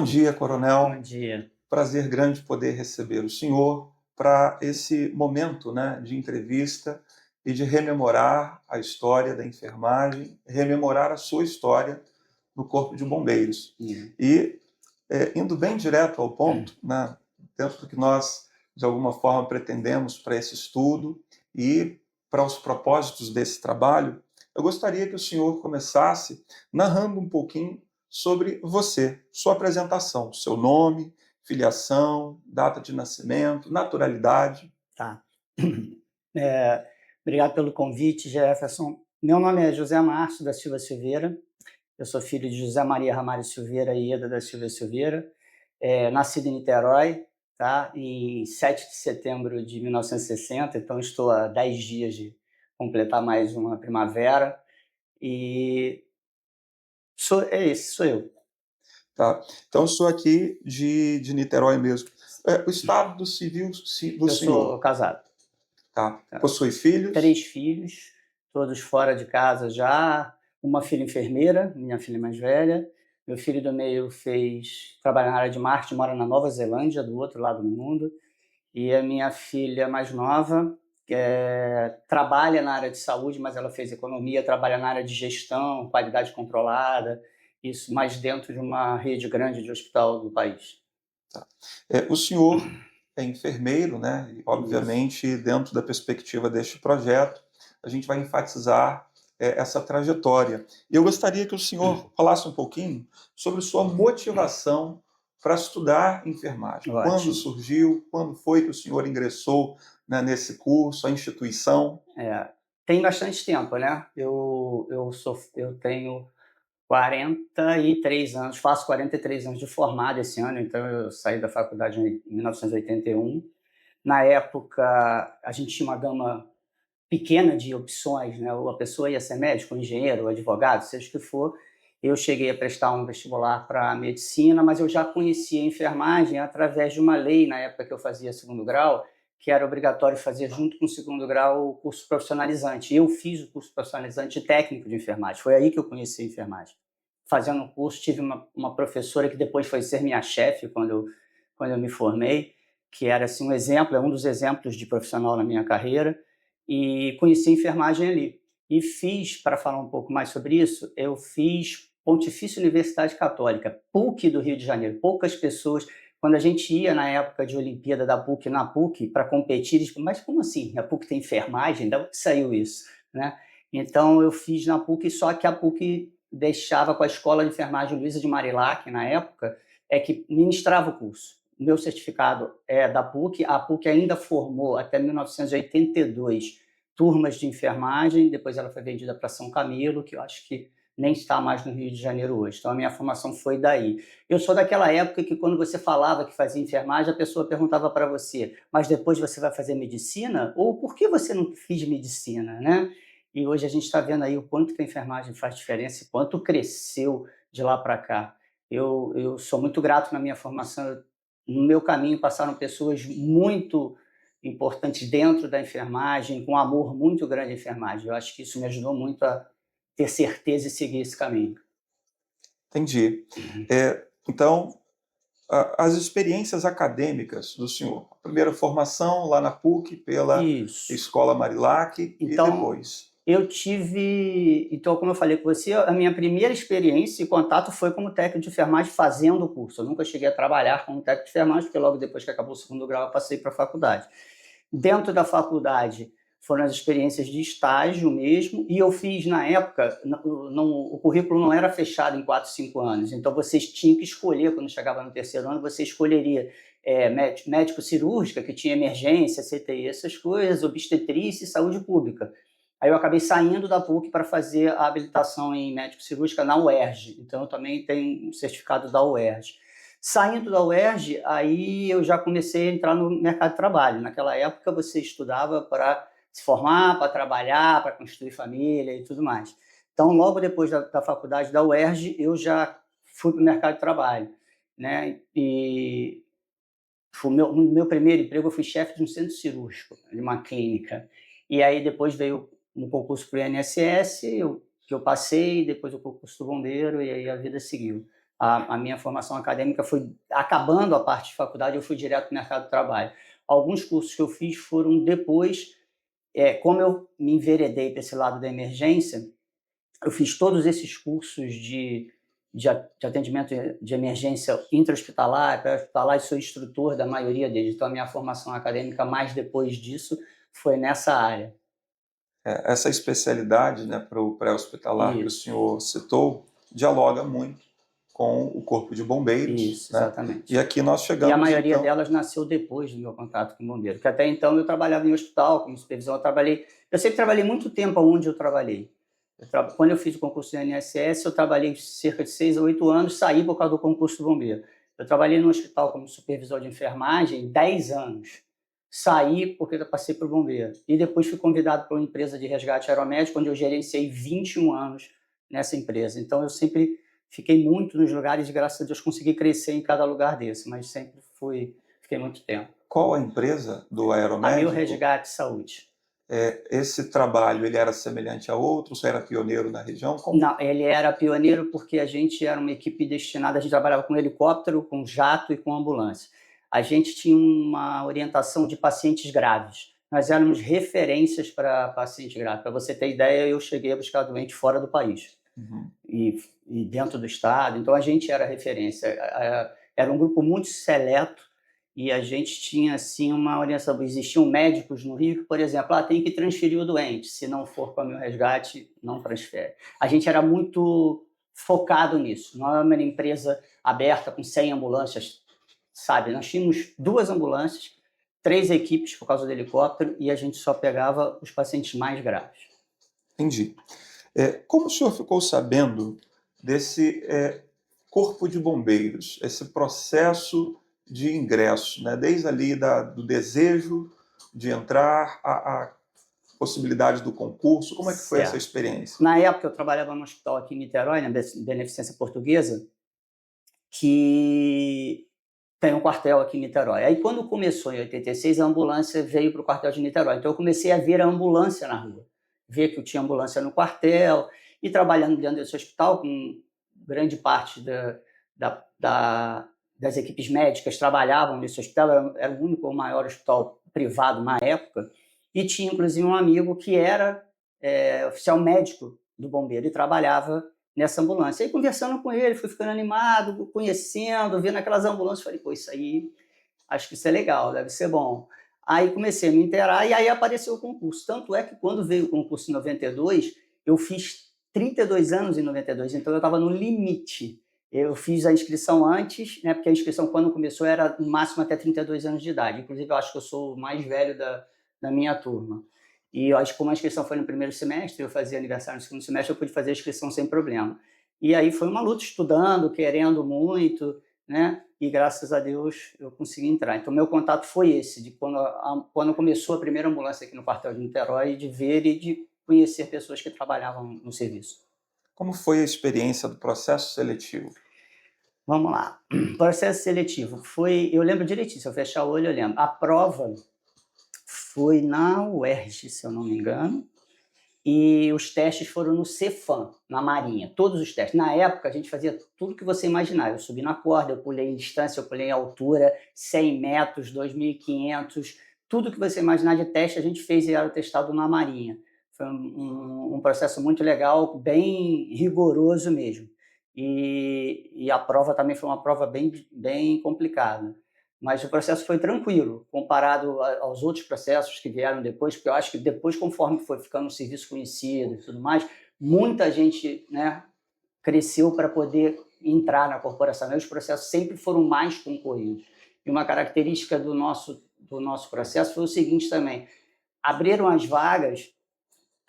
dia, Bom coronel. dia. Prazer grande poder receber o senhor para esse momento, né, de entrevista e de rememorar a história da enfermagem, rememorar a sua história no Corpo de Bombeiros. E, indo bem direto ao ponto, né, dentro do que nós, de alguma forma, pretendemos para esse estudo e para os propósitos desse trabalho, eu gostaria que o senhor começasse narrando um pouquinho sobre você, sua apresentação, seu nome, filiação, data de nascimento, naturalidade. Tá. É, Obrigado pelo convite, Jefferson. Meu nome é José Márcio da Silva Silveira. Eu sou filho de José Maria Ramalho Silveira e Eda da Silva Silveira. Nascido em Niterói, tá? Em 7 de setembro de 1960, então estou há 10 dias de completar mais uma primavera. E sou eu. Tá? Então, eu sou aqui de Niterói mesmo. O estado do civil do Eu sou senhor, casado. tá? Possui filhos? 3 filhos, todos fora de casa já. Uma filha enfermeira, minha filha mais velha. Meu filho do meio trabalha na área de marketing, mora na Nova Zelândia, do outro lado do mundo. E a minha filha mais nova trabalha na área de saúde, mas ela fez economia, trabalha na área de gestão, qualidade controlada, isso mais dentro de uma rede grande de hospital do país. Tá. O senhor é enfermeiro, né? E, Isso. obviamente, dentro da perspectiva deste projeto, a gente vai enfatizar essa trajetória. E eu gostaria que o senhor falasse um pouquinho sobre sua motivação para estudar enfermagem. Quando Ótimo. surgiu? Quando foi que o senhor ingressou, né, nesse curso, a instituição? Tem bastante tempo, né? Eu tenho 43 anos, faço 43 anos de formado esse ano, então eu saí da faculdade em 1981. Na época, a gente tinha uma gama pequena de opções, né? Ou a pessoa ia ser médico, engenheiro, advogado, seja o que for. Eu cheguei a prestar um vestibular para medicina, mas eu já conhecia a enfermagem através de uma lei, na época que eu fazia segundo grau, que era obrigatório fazer junto com o segundo grau o curso profissionalizante. Eu fiz o curso profissionalizante técnico de enfermagem, foi aí que eu conheci a enfermagem. Fazendo o curso, tive uma professora que depois foi ser minha chefe quando eu me formei, que era assim, um exemplo, é um dos exemplos de profissional na minha carreira, e conheci a enfermagem ali. E fiz, para falar um pouco mais sobre isso, eu fiz Pontifícia Universidade Católica, PUC do Rio de Janeiro. Poucas pessoas, quando a gente ia na época de Olimpíada da PUC, na PUC, para competir, eles, mas como assim? A PUC tem enfermagem? Da onde saiu isso? Né? Então eu fiz na PUC, só que a PUC deixava com a Escola de Enfermagem Luiza de Marilac, na época, que ministrava o curso. O meu certificado é da PUC, a PUC ainda formou até 1982 turmas de enfermagem, depois ela foi vendida para São Camilo, que eu acho que nem está mais no Rio de Janeiro hoje. Então a minha formação foi daí. Eu sou daquela época que quando você falava que fazia enfermagem, a pessoa perguntava para você, mas depois você vai fazer medicina? Ou por que você não fez medicina, né? E hoje a gente está vendo aí o quanto que a enfermagem faz diferença e quanto cresceu de lá para cá. Eu sou muito grato na minha formação. No meu caminho passaram pessoas muito importantes dentro da enfermagem, com um amor muito grande à enfermagem. Eu acho que isso me ajudou muito a ter certeza e seguir esse caminho. Entendi. Então, as experiências acadêmicas do senhor. A primeira formação lá na PUC pela Isso. Escola Marilac e Então, depois. como eu falei com você, a minha primeira experiência e contato foi como técnico de enfermagem fazendo o curso. Eu nunca cheguei a trabalhar como técnico de enfermagem, porque logo depois que acabou o segundo grau eu passei para a faculdade. Dentro da faculdade foram as experiências de estágio mesmo, e eu fiz na época, o currículo não era fechado em 4, 5 anos, então vocês tinham que escolher, quando chegava no terceiro ano, você escolheria médico cirúrgica, que tinha emergência, CTI, essas coisas, obstetrícia e saúde pública. Aí eu acabei saindo da PUC para fazer a habilitação em médico cirúrgica na UERJ, então eu também tenho um certificado da UERJ. Saindo da UERJ, aí eu já comecei a entrar no mercado de trabalho. Naquela época você estudava para se formar, para trabalhar, para construir família e tudo mais. Então, logo depois da faculdade da UERJ, eu já fui para o mercado de trabalho, né? E no meu primeiro emprego eu fui chefe de um centro cirúrgico, de uma clínica. E aí depois veio um concurso para o INSS, que eu passei, depois o concurso do bombeiro, e aí a vida seguiu. A minha formação acadêmica foi, acabando a parte de faculdade, eu fui direto para o mercado de trabalho. Alguns cursos que eu fiz foram depois, como eu me enveredei para esse lado da emergência, eu fiz todos esses cursos de atendimento de emergência intra-hospitalar, pré-hospitalar, e sou instrutor da maioria deles. Então, a minha formação acadêmica, mais depois disso, foi nessa área. Essa especialidade, né, para o pré-hospitalar que o Isso, senhor citou, dialoga muito com o Corpo de Bombeiros, isso, né? E exatamente. aqui nós E a chegamos, maioria então... delas nasceu depois do meu contato com o bombeiro, porque até então eu trabalhava em hospital, como supervisão, eu sempre trabalhei muito tempo onde eu trabalhei. Quando eu fiz o concurso do INSS, eu trabalhei cerca de 6 a 8 anos, saí por causa do concurso do bombeiro. Eu trabalhei no hospital como supervisor de enfermagem 10 anos. Saí porque eu passei por bombeiro. E depois fui convidado para uma empresa de resgate aeromédico, onde eu gerenciei 21 anos nessa empresa. Então, eu sempre fiquei muito nos lugares e, graças a Deus, consegui crescer em cada lugar desse, mas sempre fiquei muito tempo. Qual a empresa do A Mil aeromédico? Resgate Saúde. Esse trabalho, ele era semelhante a outros? Você era pioneiro na região? Como? Não, ele era pioneiro porque a gente era uma equipe destinada, a gente trabalhava com helicóptero, com jato e com ambulância. A gente tinha uma orientação de pacientes graves. Nós éramos referências para pacientes graves. Para você ter ideia, eu cheguei a buscar doente fora do país Uhum. e dentro do estado. Então, a gente era referência. Era um grupo muito seleto e a gente tinha, assim, uma orientação. Existiam médicos no Rio que, por exemplo, tem que transferir o doente. Se não for para o meu resgate, não transfere. A gente era muito focado nisso. Não era uma empresa aberta com 100 ambulâncias, sabe? Nós tínhamos 2 ambulâncias, 3 equipes por causa do helicóptero, e a gente só pegava os pacientes mais graves. Entendi. Como o senhor ficou sabendo desse corpo de bombeiros, esse processo de ingresso, né? Desde ali do desejo de entrar, a possibilidade do concurso, como é que foi essa Certo. experiência? Na época, eu trabalhava no hospital aqui em Niterói, na Beneficência Portuguesa, que tem um quartel aqui em Niterói. Aí, quando começou em 86, a ambulância veio para o quartel de Niterói. Então, eu comecei a ver a ambulância na rua, ver que eu tinha ambulância no quartel, e trabalhando dentro desse hospital, com grande parte das equipes médicas trabalhavam nesse hospital, era o único ou maior hospital privado na época, e tinha, inclusive, um amigo que era oficial médico do bombeiro e trabalhava nessa ambulância. Aí, conversando com ele, fui ficando animado, conhecendo, vendo aquelas ambulâncias, falei, pô, isso aí, acho que isso é legal, deve ser bom. Aí comecei a me inteirar e aí apareceu o concurso. Tanto é que quando veio o concurso em 92, eu fiz 32 anos em 92, então eu estava no limite. Eu fiz a inscrição antes, né, porque a inscrição, quando começou, era no máximo até 32 anos de idade. Inclusive, eu acho que eu sou o mais velho da minha turma. E eu acho que como a inscrição foi no primeiro semestre, eu fazia aniversário no segundo semestre, eu pude fazer a inscrição sem problema. E aí foi uma luta, estudando, querendo muito, né? E graças a Deus eu consegui entrar. Então, meu contato foi esse, de quando começou a primeira ambulância aqui no quartel de Niterói, de ver e de conhecer pessoas que trabalhavam no serviço. Como foi a experiência do processo seletivo? Vamos lá. Processo seletivo. Eu lembro direitinho, se eu fechar o olho, eu lembro. A prova foi na UERJ, se eu não me engano, e os testes foram no Cefam, na Marinha, todos os testes. Na época, a gente fazia tudo que você imaginar. Eu subi na corda, eu pulei em distância, eu pulei em altura, 100 metros, 2.500, tudo que você imaginar de teste a gente fez e era testado na Marinha. Foi um processo muito legal, bem rigoroso mesmo. E a prova também foi uma prova bem complicada. Mas o processo foi tranquilo, comparado aos outros processos que vieram depois, porque eu acho que depois, conforme foi ficando um serviço conhecido e tudo mais, muita gente, né, cresceu para poder entrar na corporação. E os processos sempre foram mais concorridos. E uma característica do nosso processo foi o seguinte também: abriram as vagas,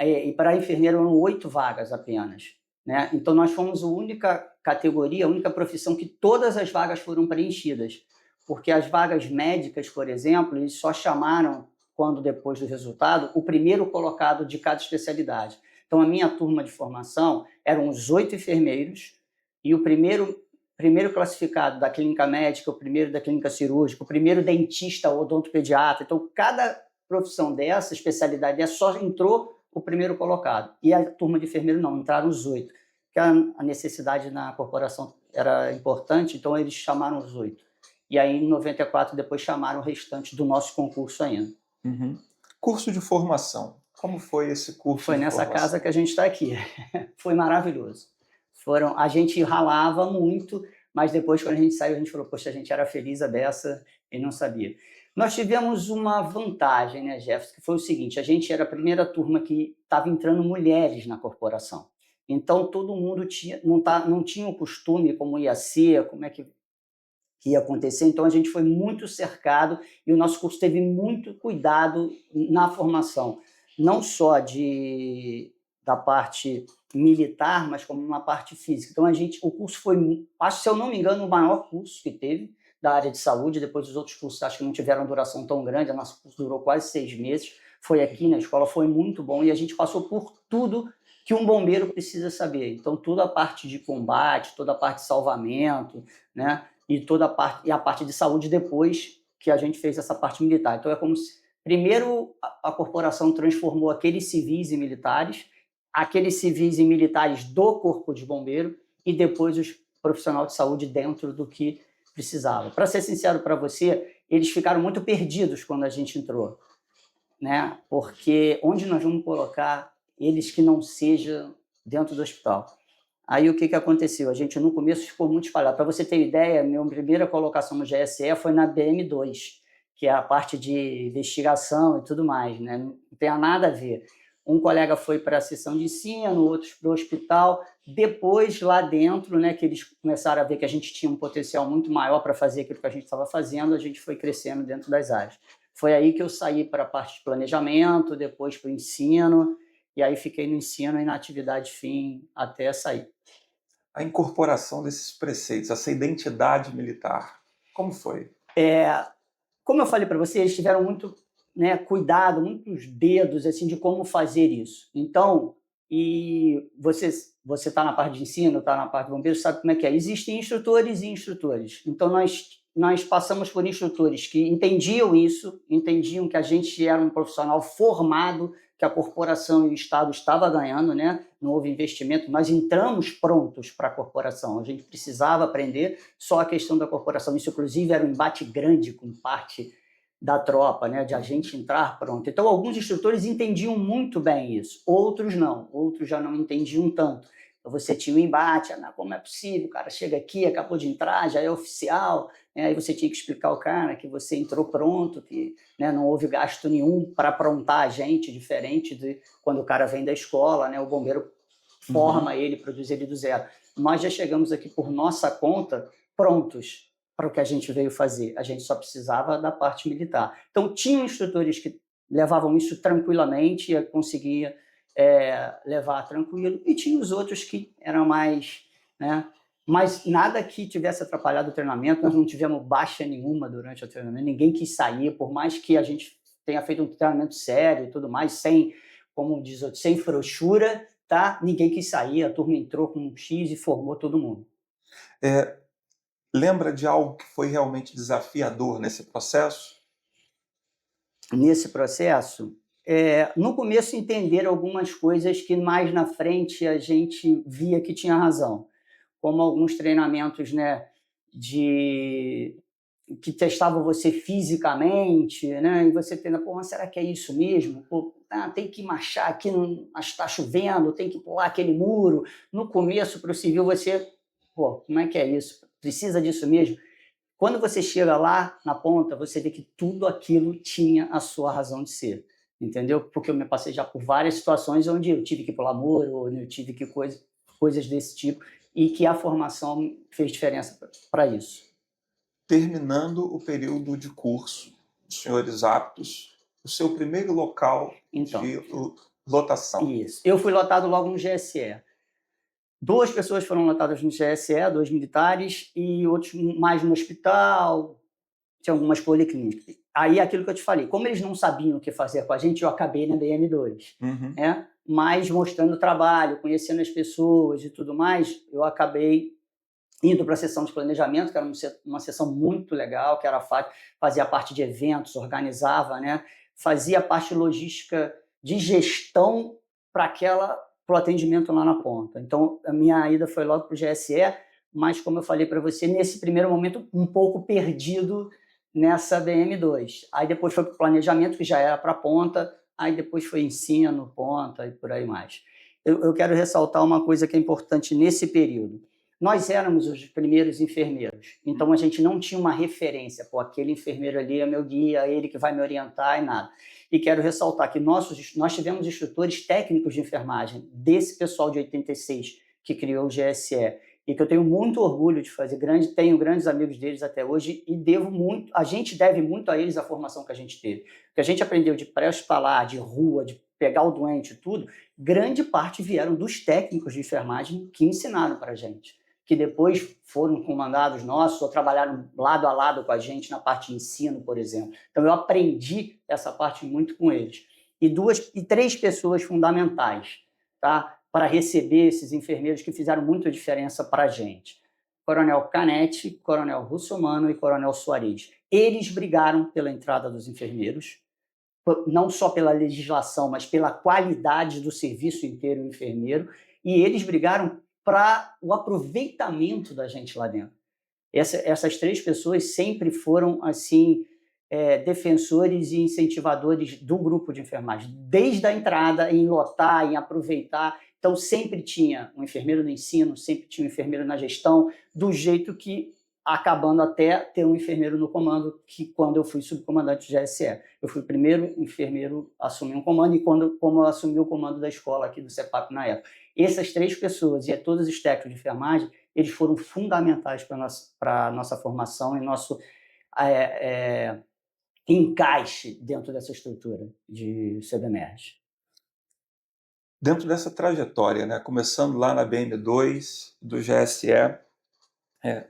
e para enfermeiro eram 8 vagas apenas, né? Então, nós fomos a única categoria, a única profissão que todas as vagas foram preenchidas, porque as vagas médicas, por exemplo, eles só chamaram, quando depois do resultado, o primeiro colocado de cada especialidade. Então, a minha turma de formação eram os 8 enfermeiros e o primeiro classificado da clínica médica, o primeiro da clínica cirúrgica, o primeiro dentista ou odontopediatra. Então, cada profissão dessa, especialidade dessa, só entrou o primeiro colocado. E a turma de enfermeiro não, entraram os 8, porque a necessidade na corporação era importante, então eles chamaram os 8. E aí, em 94, depois chamaram o restante do nosso concurso ainda. Uhum. Curso de formação. Como foi esse curso Foi de nessa casa formação? que a gente está aqui. Foi maravilhoso. A gente ralava muito, mas depois, quando a gente saiu, a gente falou, poxa, a gente era feliz a beça e não sabia. Nós tivemos uma vantagem, né, Jefferson, que foi o seguinte, a gente era a primeira turma que estava entrando mulheres na corporação. Então, todo mundo não tinha o costume, como ia ser, como é que ia acontecer. Então, a gente foi muito cercado e o nosso curso teve muito cuidado na formação, não só da parte militar, mas como na parte física. Então, o curso foi, acho, se eu não me engano, o maior curso que teve da área de saúde. Depois, os outros cursos acho que não tiveram duração tão grande. O nosso curso durou quase 6 meses. Foi aqui na escola, foi muito bom e a gente passou por tudo que um bombeiro precisa saber. Então, toda a parte de combate, toda a parte de salvamento, né? E a parte de saúde depois que a gente fez essa parte militar. Então, é como se, primeiro, a corporação transformou aqueles civis em militares do Corpo de Bombeiro, e depois os profissionais de saúde dentro do que precisava. Para ser sincero para você, eles ficaram muito perdidos quando a gente entrou, né? Porque onde nós vamos colocar eles que não seja dentro do hospital? Aí o que aconteceu? A gente no começo ficou muito espalhado. Para você ter ideia, minha primeira colocação no GSE foi na BM2, que é a parte de investigação e tudo mais, né? Não tem nada a ver. Um colega foi para a seção de ensino, outros para o hospital. Depois, lá dentro, né, que eles começaram a ver que a gente tinha um potencial muito maior para fazer aquilo que a gente estava fazendo, a gente foi crescendo dentro das áreas. Foi aí que eu saí para a parte de planejamento, depois para o ensino, e aí fiquei no ensino e na atividade fim até sair. A incorporação desses preceitos, essa identidade militar, como foi? Como eu falei para você, eles tiveram muito, né, cuidado, muitos dedos assim, de como fazer isso. Então, e você está na parte de ensino, está na parte de bombeiro, sabe como é que é. Existem instrutores e instrutores. Então, nós passamos por instrutores que entendiam isso, entendiam que a gente era um profissional formado, que a corporação e o Estado estavam ganhando, né? Não houve investimento, nós entramos prontos para a corporação, a gente precisava aprender só a questão da corporação. Isso, inclusive, era um embate grande com parte da tropa, né? De a gente entrar pronto. Então, alguns instrutores entendiam muito bem isso, outros não, outros já não entendiam tanto. Então, você tinha um embate, como é possível, o cara chega aqui, acabou de entrar, já é oficial, né? Aí você tinha que explicar ao cara que você entrou pronto, que, né, não houve gasto nenhum para aprontar a gente, diferente de quando o cara vem da escola, né? O bombeiro forma ele, produz ele do zero. Nós já chegamos aqui por nossa conta, prontos para o que a gente veio fazer. A gente só precisava da parte militar. Então, tinham instrutores que levavam isso tranquilamente e conseguia levar tranquilo, e tinha os outros que eram mais, né? Mas nada que tivesse atrapalhado o treinamento. Nós não tivemos baixa nenhuma durante o treinamento, ninguém quis sair, por mais que a gente tenha feito um treinamento sério e tudo mais, sem, como diz outro, sem frouxura, tá? Ninguém quis sair, a turma entrou com um X e formou todo mundo. Lembra de algo que foi realmente desafiador nesse processo? Nesse processo, no começo entender algumas coisas que mais na frente a gente via que tinha razão, como alguns treinamentos, né, que testavam você fisicamente, né, e você pensa, pô, mas será que é isso mesmo? Pô, tem que marchar aqui, mas está chovendo, tem que pular aquele muro. No começo, para o civil, você, pô, como é que é isso? Precisa disso mesmo? Quando você chega lá na ponta, você vê que tudo aquilo tinha a sua razão de ser, entendeu? Porque eu me passei já por várias situações onde eu tive que pular muro, onde eu tive que coisas desse tipo, e que a formação fez diferença para isso. Terminando o período de curso, os senhores aptos, o seu primeiro local Então, de lotação. isso. Eu fui lotado logo no GSE. 2 pessoas foram lotadas no GSE, 2 militares, e outros mais no hospital, tinha algumas policlínicas. Aí, aquilo que eu te falei, como eles não sabiam o que fazer com a gente, eu acabei na BM2. Né? Mas mostrando o trabalho, conhecendo as pessoas e tudo mais, eu acabei indo para a sessão de planejamento, que era uma sessão muito legal, que era fazia parte de eventos, organizava, né? Fazia a parte logística de gestão para o atendimento lá na ponta. Então, a minha ida foi logo para o GSE, mas, como eu falei para você, nesse primeiro momento, um pouco perdido nessa BM2. Aí depois foi para o planejamento, que já era para ponta, aí depois foi ensino, ponta e por aí mais. Eu quero ressaltar uma coisa que é importante nesse período. Nós éramos os primeiros enfermeiros, então a gente não tinha uma referência, pô, aquele enfermeiro ali é meu guia, ele que vai me orientar e nada. E quero ressaltar que nós tivemos instrutores técnicos de enfermagem desse pessoal de 86 que criou o GSE, e que eu tenho muito orgulho de fazer, tenho grandes amigos deles até hoje, e a gente deve muito a eles a formação que a gente teve. O que a gente aprendeu de pré-hospitalar, de rua, de pegar o doente e tudo, grande parte vieram dos técnicos de enfermagem que ensinaram para a gente, que depois foram comandados nossos ou trabalharam lado a lado com a gente na parte de ensino, por exemplo. Então, eu aprendi essa parte muito com eles. E 3 pessoas fundamentais, tá? Para receber esses enfermeiros que fizeram muita diferença para a gente. Coronel Canetti, Coronel Russomano e Coronel Soares. Eles brigaram pela entrada dos enfermeiros, não só pela legislação, mas pela qualidade do serviço inteiro enfermeiro, e eles brigaram para o aproveitamento da gente lá dentro. Essas 3 pessoas sempre foram assim defensores e incentivadores do grupo de enfermagem, desde a entrada, em lotar, em aproveitar. Então, sempre tinha um enfermeiro no ensino, sempre tinha um enfermeiro na gestão, do jeito que, acabando até ter um enfermeiro no comando, que quando eu fui subcomandante de GSE. Eu fui o primeiro enfermeiro a assumir um comando, e como eu assumi o comando da escola aqui do CEPAP na época. Essas 3 pessoas, e todos os técnicos de enfermagem, eles foram fundamentais para a nossa formação e nosso encaixe dentro dessa estrutura de CBMERG. Dentro dessa trajetória, né, começando lá na BM2 do GSE,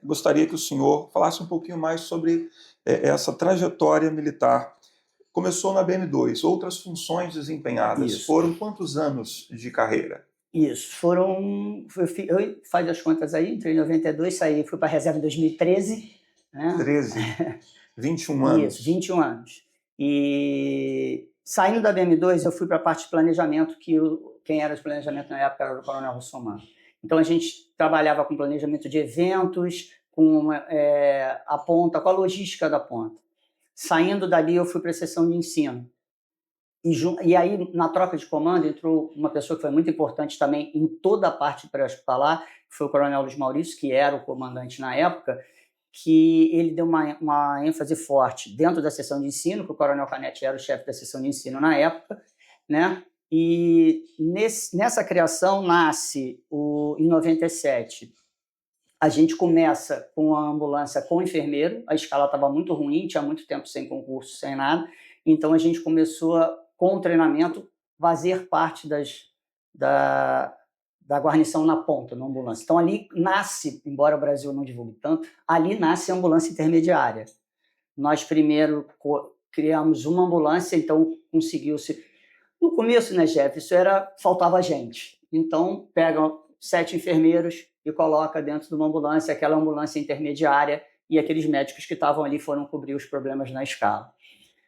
gostaria que o senhor falasse um pouquinho mais sobre essa trajetória militar. Começou na BM2, outras funções desempenhadas. Isso. Foram quantos anos de carreira? Isso, eu faz as contas aí, entrei em 92, fui para a reserva em 2013. Né? 13, 21 anos. Isso, 21 anos. E saindo da BM2, eu fui para a parte de planejamento, quem era de planejamento na época era o Coronel Russomano. Então, a gente trabalhava com planejamento de eventos, com a ponta, com a logística da ponta. Saindo dali, eu fui para a seção de ensino. E aí, na troca de comando, entrou uma pessoa que foi muito importante também em toda a parte pré-hospitalar, que foi o Coronel Luiz Maurício, que era o comandante na época, que ele deu uma ênfase forte dentro da seção de ensino, que o Coronel Canetti era o chefe da seção de ensino na época, né? E nessa criação nasce, em 97, a gente começa com a ambulância com enfermeiro, a escala estava muito ruim, tinha muito tempo sem concurso, sem nada, então a gente começou, com o treinamento, fazer parte da guarnição na ponta, na ambulância. Então, ali nasce, embora o Brasil não divulgue tanto, ali nasce a ambulância intermediária. Nós primeiro criamos uma ambulância, então conseguiu-se... No começo, né, Jeff, faltava gente. Então, pega 7 enfermeiros e coloca dentro de uma ambulância, aquela ambulância intermediária, e aqueles médicos que estavam ali foram cobrir os problemas na escala.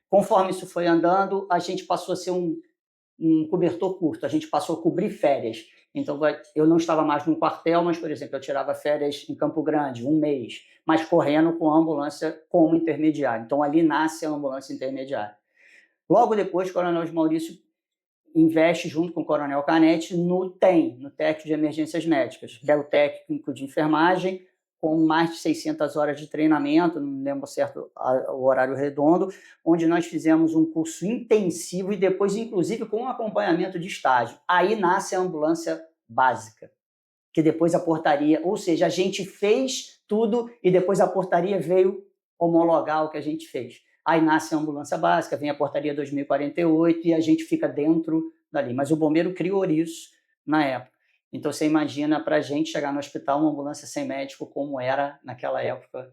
Conforme isso foi andando, a gente passou a ser um cobertor curto, a gente passou a cobrir férias. Então, eu não estava mais num quartel, mas, por exemplo, eu tirava férias em Campo Grande, 1 mês, mas correndo com a ambulância como intermediária. Então, ali nasce a ambulância intermediária. Logo depois, o Coronel Maurício investe junto com o Coronel Canetti no TEM, no técnico de emergências médicas, que é o técnico de enfermagem, com mais de 600 horas de treinamento, não lembro certo o horário redondo, onde nós fizemos um curso intensivo e depois, inclusive, com um acompanhamento de estágio. Aí nasce a ambulância básica, que depois a portaria, ou seja, a gente fez tudo e depois a portaria veio homologar o que a gente fez. Aí nasce a ambulância básica, vem a portaria 2048 e a gente fica dentro dali. Mas o bombeiro criou isso na época. Então, você imagina, para a gente chegar no hospital, uma ambulância sem médico, como era naquela época,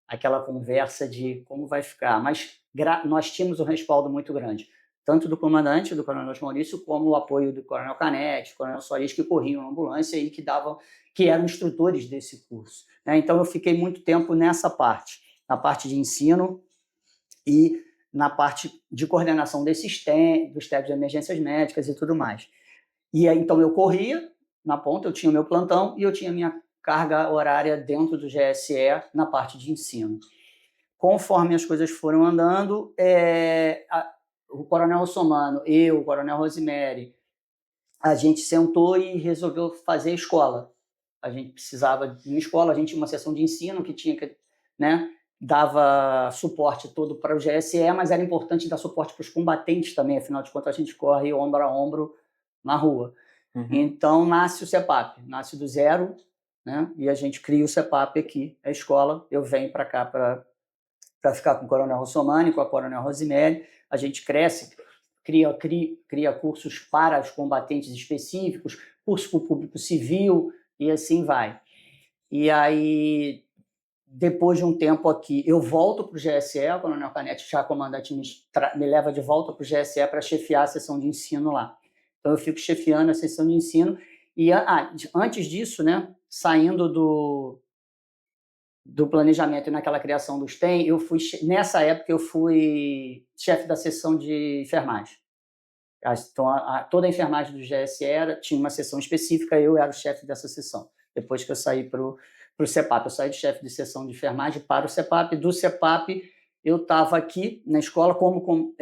aquela conversa de como vai ficar. Mas nós tínhamos um respaldo muito grande, tanto do comandante, do Coronel Maurício, como o apoio do Coronel Canetti, do Coronel Soares, que corriam a ambulância e que eram instrutores desse curso. Então, eu fiquei muito tempo nessa parte, na parte de ensino e na parte de coordenação dos técnicos de emergências médicas e tudo mais. E aí, então, eu corria na ponta, eu tinha o meu plantão e eu tinha a minha carga horária dentro do GSE na parte de ensino. Conforme as coisas foram andando, o Coronel Russomano, eu, o Coronel Rosemary, a gente sentou e resolveu fazer a escola. A gente precisava de uma escola, a gente tinha uma seção de ensino que tinha que, né, dava suporte todo para o GSE, mas era importante dar suporte para os combatentes também, afinal de contas a gente corre ombro a ombro na rua. Então nasce o CEPAP, nasce do zero, né, e a gente cria o CEPAP aqui, a escola. Eu venho para cá para ficar com o Coronel Russomano, com a Coronel Rosemary, a gente cresce, cria cursos para os combatentes específicos, curso para o público civil, e assim vai. E aí, depois de um tempo aqui, eu volto para o GSE, o Coronel Canete, já comandante, me leva de volta para o GSE para chefiar a sessão de ensino lá. Então, eu fico chefiando a sessão de ensino. E antes disso, né, saindo do planejamento e naquela criação dos TEM, nessa época eu fui chefe da seção de enfermagem. Então, toda a enfermagem do GSE tinha uma seção específica, eu era o chefe dessa seção. Depois que eu saí para o CEPAP, eu saí de chefe de seção de enfermagem para o CEPAP. Do CEPAP, eu estava aqui na escola como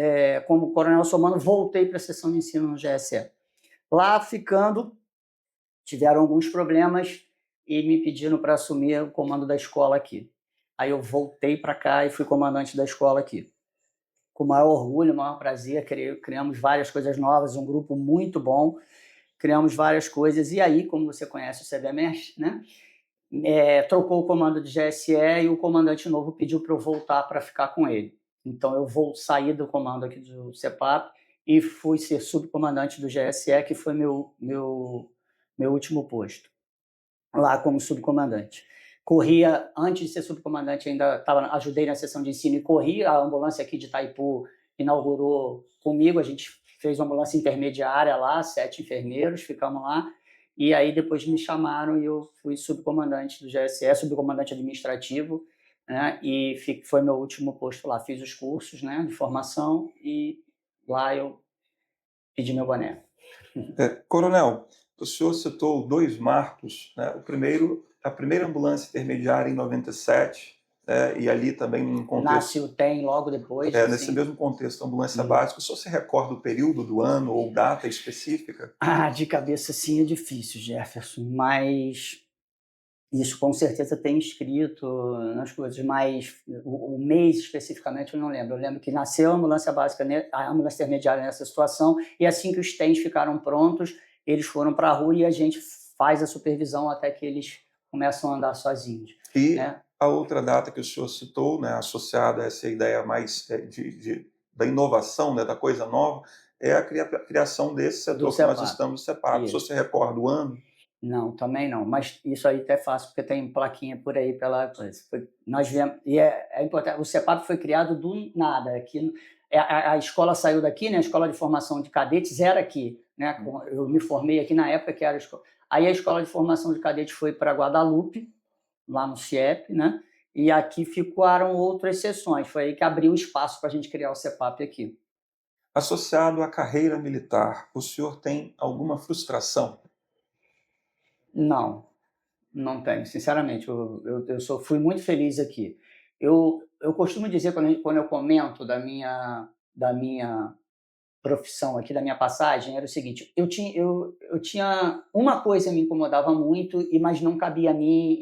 Coronel Russomano, voltei para a seção de ensino no GSE. Lá, ficando, tiveram alguns problemas e me pediram para assumir o comando da escola aqui. Aí eu voltei para cá e fui comandante da escola aqui. Com o maior orgulho, o maior prazer, criamos várias coisas novas, um grupo muito bom, criamos várias coisas. E aí, como você conhece o CBMES, né, trocou o comando de GSE e o comandante novo pediu para eu voltar para ficar com ele. Então, eu sair do comando aqui do CEPAP e fui ser subcomandante do GSE, que foi meu último posto, lá como subcomandante. Corria, antes de ser subcomandante, ainda ajudei na sessão de ensino e corri. A ambulância aqui de Itaipu inaugurou comigo, a gente fez uma ambulância intermediária lá, 7 enfermeiros, ficamos lá, e aí depois me chamaram e eu fui subcomandante do GSE, subcomandante administrativo, né, e foi meu último posto lá. Fiz os cursos, né, de formação e lá eu pedi meu boné. Coronel, o senhor citou 2 marcos, né? O primeiro, a primeira ambulância intermediária em 97, né? E ali também num contexto... Nasce o TEM logo depois. Nesse mesmo contexto, ambulância básica. O senhor se recorda do período do ano ou data específica? De cabeça sim é difícil, Jefferson, mas isso com certeza tem escrito nas coisas, mas o mês especificamente eu não lembro. Eu lembro que nasceu a ambulância básica, a ambulância intermediária nessa situação, e assim que os TEMs ficaram prontos, eles foram para a rua e a gente faz a supervisão até que eles começam a andar sozinhos. E né? a outra data que o senhor citou, né, associada a essa ideia mais da inovação, né, da coisa nova, é a criação desse setor que nós estamos no CEPAP. O senhor se recorda do ano? Não, também não, mas isso aí até é fácil, porque tem plaquinha por aí pela coisa. Nós viemos, e é importante, o CEPAP foi criado do nada, aqui, a escola saiu daqui, né, a escola de formação de cadetes era aqui, né, eu me formei aqui na época que era a escola. Aí a escola de formação de cadetes foi para Guadalupe, lá no CIEP, né, e aqui ficaram outras seções, foi aí que abriu espaço para a gente criar o CEPAP aqui. Associado à carreira militar, o senhor tem alguma frustração? Não, não tenho, sinceramente. Fui muito feliz aqui. Eu costumo dizer, quando eu comento da minha profissão aqui, da minha passagem, era o seguinte: eu tinha uma coisa que me incomodava muito, mas não cabia a mim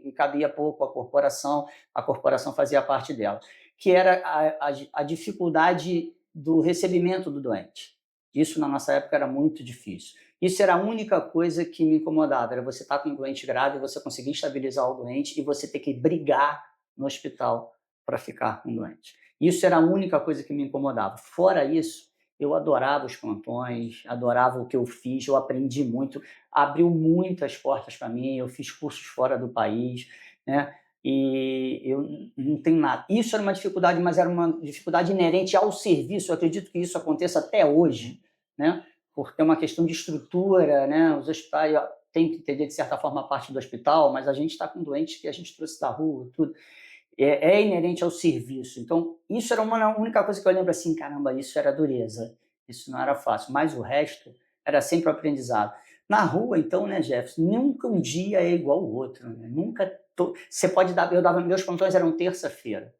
e cabia pouco à corporação. A corporação fazia parte dela, que era a dificuldade do recebimento do doente. Isso, na nossa época, era muito difícil. Isso era a única coisa que me incomodava, era você estar com um doente grave, você conseguir estabilizar o doente e você ter que brigar no hospital para ficar com o doente. Isso era a única coisa que me incomodava. Fora isso, eu adorava os plantões, adorava o que eu fiz, eu aprendi muito, abriu muitas portas para mim, eu fiz cursos fora do país, né? E eu não tenho nada. Isso era uma dificuldade, mas era uma dificuldade inerente ao serviço. Eu acredito que isso aconteça até hoje, né? Porque é uma questão de estrutura, né? Os hospitais têm que entender, de certa forma, a parte do hospital, mas a gente está com doentes que a gente trouxe da rua, tudo. É inerente ao serviço. Então, isso era uma única coisa que eu lembro assim, caramba, isso era dureza, isso não era fácil, mas o resto era sempre o aprendizado. Na rua, então, né, Jefferson, nunca um dia é igual ao outro, né? Nunca. Você pode dar. Eu dava. Meus plantões eram terça-feira.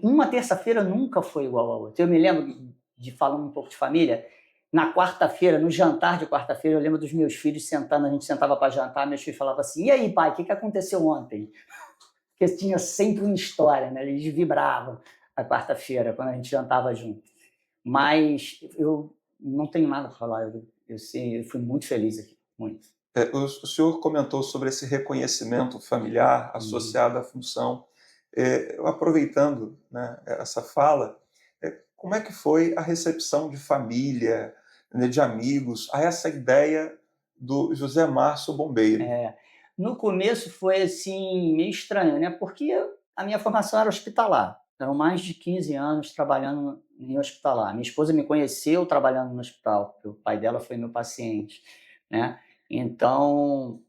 Uma terça-feira nunca foi igual a outra. Eu me lembro de falando um pouco de família. Na quarta-feira, no jantar de quarta-feira, eu lembro dos meus filhos sentando, a gente sentava para jantar, meus filhos falavam assim: e aí, pai, o que aconteceu ontem? Porque tinha sempre uma história, né? Eles vibravam na quarta-feira, quando a gente jantava junto. Mas eu não tenho nada para falar. Eu fui muito feliz aqui, muito. O senhor comentou sobre esse reconhecimento familiar associado à função. Aproveitando, né, essa fala, como é que foi a recepção de família, né, de amigos, a essa ideia do José Márcio Bombeiro? No começo foi assim, meio estranho, né? Porque a minha formação era hospitalar. Eram mais de 15 anos trabalhando em hospitalar. Minha esposa me conheceu trabalhando no hospital, porque o pai dela foi meu paciente, né? Então,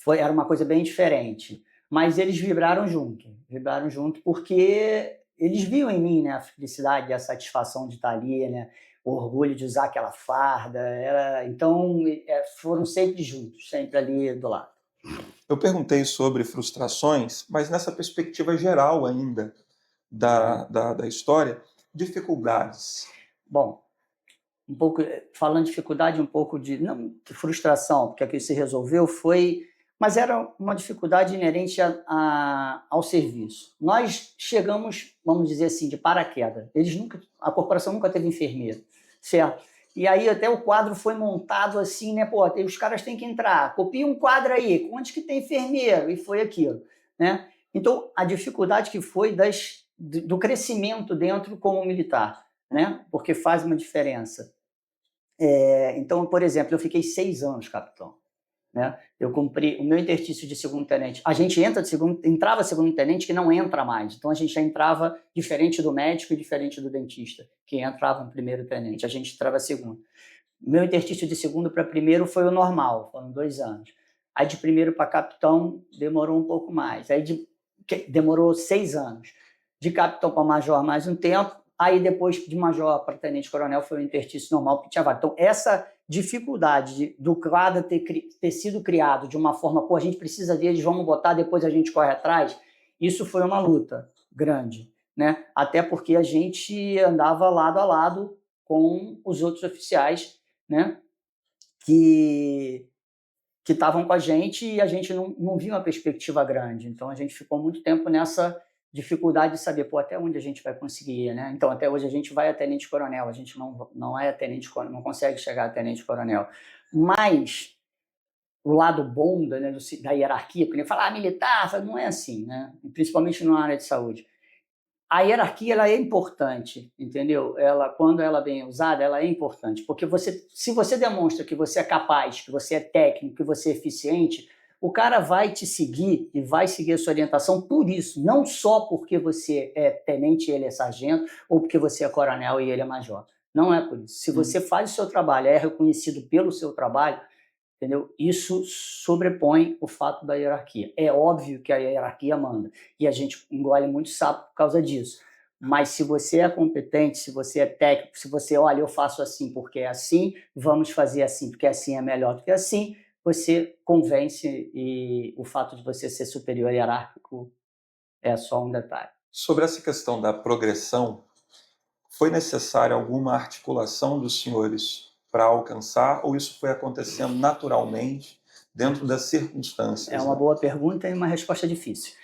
era uma coisa bem diferente. Mas eles vibraram junto porque eles viam em mim, né, a felicidade e a satisfação de estar ali, né, o orgulho de usar aquela farda. Então, foram sempre juntos, sempre ali do lado. Eu perguntei sobre frustrações, mas nessa perspectiva geral ainda da história, dificuldades. Bom, um pouco falando de dificuldade, um pouco de não de frustração, porque aquilo se resolveu foi, mas era uma dificuldade inerente ao serviço. Nós chegamos, vamos dizer assim, de paraquedas. A corporação nunca teve enfermeiro, certo? E aí até o quadro foi montado assim, né? Pô, os caras têm que entrar, copia um quadro aí, onde que tem enfermeiro? E foi aquilo, né? Então a dificuldade que foi do crescimento dentro como militar, né? Porque faz uma diferença. Então, por exemplo, eu fiquei 6 anos capitão, né? Eu cumpri o meu interstício de segundo-tenente. A gente entrava segundo-tenente que não entra mais. Então, a gente já entrava diferente do médico e diferente do dentista, que entrava no primeiro-tenente. A gente entrava segundo. Meu interstício de segundo para primeiro foi o normal, foram 2 anos. Aí, de primeiro para capitão, demorou um pouco mais. Aí, demorou 6 anos. De capitão para major, mais um tempo. Aí, depois de major para tenente-coronel, foi o interstício normal, porque tinha vaga. Então, essa dificuldade do quadro ter sido criado de uma forma, pô, a gente precisa deles, vamos botar, depois a gente corre atrás, isso foi uma luta grande, né? Até porque a gente andava lado a lado com os outros oficiais, né? Que estavam com a gente e a gente não via uma perspectiva grande. Então, a gente ficou muito tempo nessa dificuldade de saber, pô, até onde a gente vai conseguir, né? Então, até hoje a gente vai a tenente-coronel, a gente não é tenente-coronel, não consegue chegar a tenente-coronel. Mas o lado bom da hierarquia, porque ele fala, militar, não é assim, né? Principalmente na área de saúde. A hierarquia ela é importante, entendeu? Quando ela é bem usada, ela é importante, porque se você demonstra que você é capaz, que você é técnico, que você é eficiente, o cara vai te seguir e vai seguir a sua orientação por isso, não só porque você é tenente e ele é sargento, ou porque você é coronel e ele é major. Não é por isso. Se você faz o seu trabalho, é reconhecido pelo seu trabalho, entendeu? Isso sobrepõe o fato da hierarquia. É óbvio que a hierarquia manda, e a gente engole muito sapo por causa disso. Mas se você é competente, se você é técnico, se você, olha, eu faço assim porque é assim, vamos fazer assim porque assim é melhor do que assim, você convence, e o fato de você ser superior hierárquico é só um detalhe. Sobre essa questão da progressão, foi necessária alguma articulação dos senhores para alcançar, ou isso foi acontecendo naturalmente dentro das circunstâncias? É uma boa pergunta e uma resposta difícil.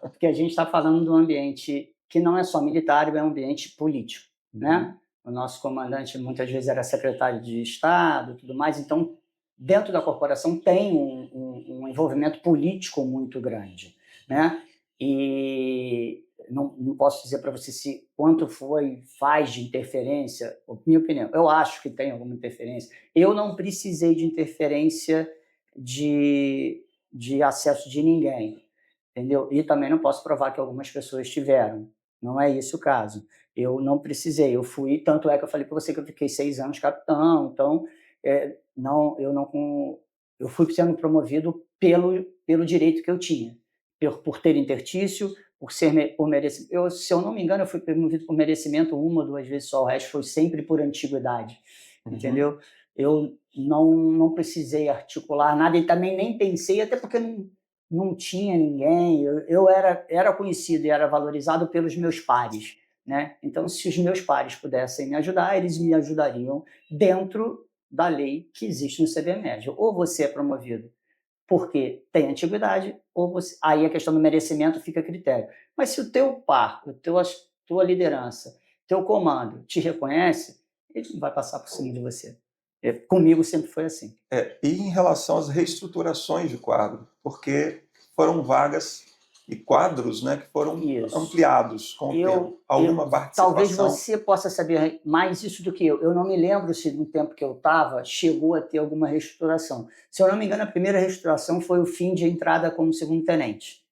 Porque a gente está falando de um ambiente que não é só militar, é um ambiente político, né? O nosso comandante muitas vezes era secretário de Estado e tudo mais, então dentro da corporação tem um envolvimento político muito grande, né? E não posso dizer para você se quanto faz de interferência, minha opinião, eu acho que tem alguma interferência. Eu não precisei de interferência de acesso de ninguém, entendeu? E também não posso provar que algumas pessoas tiveram. Não é esse o caso. Eu não precisei, eu fui, tanto é que eu falei para você que eu fiquei 6 anos capitão, então eu fui sendo promovido pelo direito que eu tinha, por ter intertício, por merecimento. Se eu não me engano, eu fui promovido por merecimento 1 ou 2 vezes só, o resto foi sempre por antiguidade, entendeu? eu não precisei articular nada e também nem pensei, até porque não tinha ninguém. Eu era conhecido e era valorizado pelos meus pares, né? Então, se os meus pares pudessem me ajudar, eles me ajudariam dentro da lei que existe no CBMED. Ou você é promovido porque tem antiguidade, ou você, aí a questão do merecimento fica a critério. Mas se o teu par, tua liderança, teu comando te reconhece, ele não vai passar por cima de você. Comigo sempre foi assim. E em relação às reestruturações de quadro, porque foram vagas e quadros, né, que foram Isso. ampliados com o tempo. Alguma Talvez participação? você possa saber mais isso do que eu. Eu não me lembro se no tempo que eu estava chegou a ter alguma reestruturação. Se eu não me engano, a primeira reestruturação foi o fim de entrada como segundo-tenente.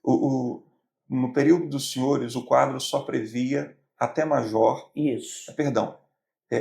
No período dos senhores, o quadro só previa até major, Isso. perdão,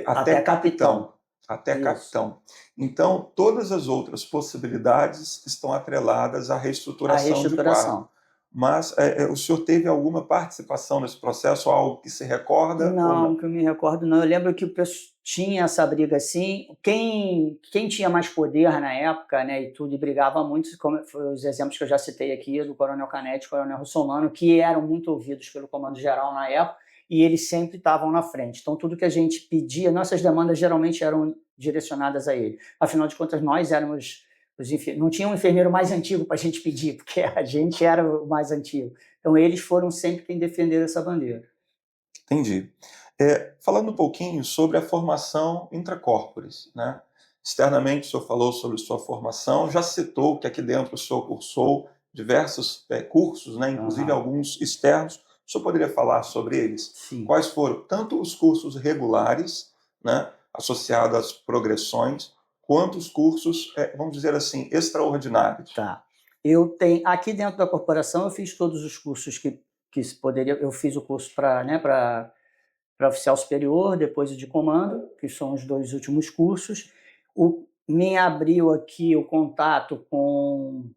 Até capitão. Até Isso. capitão. Então, todas as outras possibilidades estão atreladas à reestruturação de quadro. Mas o senhor teve alguma participação nesse processo, algo que se recorda? Não, que eu me recordo não. Eu lembro que o pessoal tinha essa briga assim. Quem tinha mais poder na época, né, e tudo, e brigava muito, como foi os exemplos que eu já citei aqui, do Coronel Canete e Coronel Russomano, que eram muito ouvidos pelo Comando Geral na época, e eles sempre estavam na frente. Então, tudo que a gente pedia, nossas demandas geralmente eram direcionadas a ele. Afinal de contas, nós éramos não tinha um enfermeiro mais antigo para a gente pedir, porque a gente era o mais antigo. Então, eles foram sempre quem defenderam essa bandeira. Entendi. Falando um pouquinho sobre a formação intracorporis, né? Externamente, o senhor falou sobre sua formação, já citou que aqui dentro o senhor cursou diversos cursos, né? Inclusive alguns externos. O senhor poderia falar sobre eles? Sim. Quais foram tanto os cursos regulares, né, associados às progressões, quanto os cursos, vamos dizer assim, extraordinários? Tá. Eu tenho aqui dentro da corporação eu fiz todos os cursos que se poderia. Eu fiz o curso para oficial superior, depois o de comando, que são os dois últimos cursos. Me abriu aqui o contato com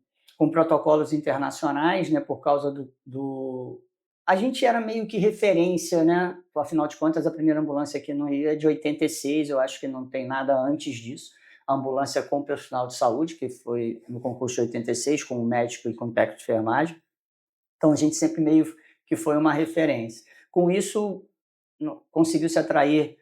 protocolos internacionais, né, por causa do. A gente era meio que referência, né? Afinal de contas, a primeira ambulância aqui no Rio é de 86, eu acho que não tem nada antes disso. A ambulância com personal de saúde, que foi no concurso de 86, com o médico e com o técnico de enfermagem. Então, a gente sempre meio que foi uma referência. Com isso, conseguiu se atrair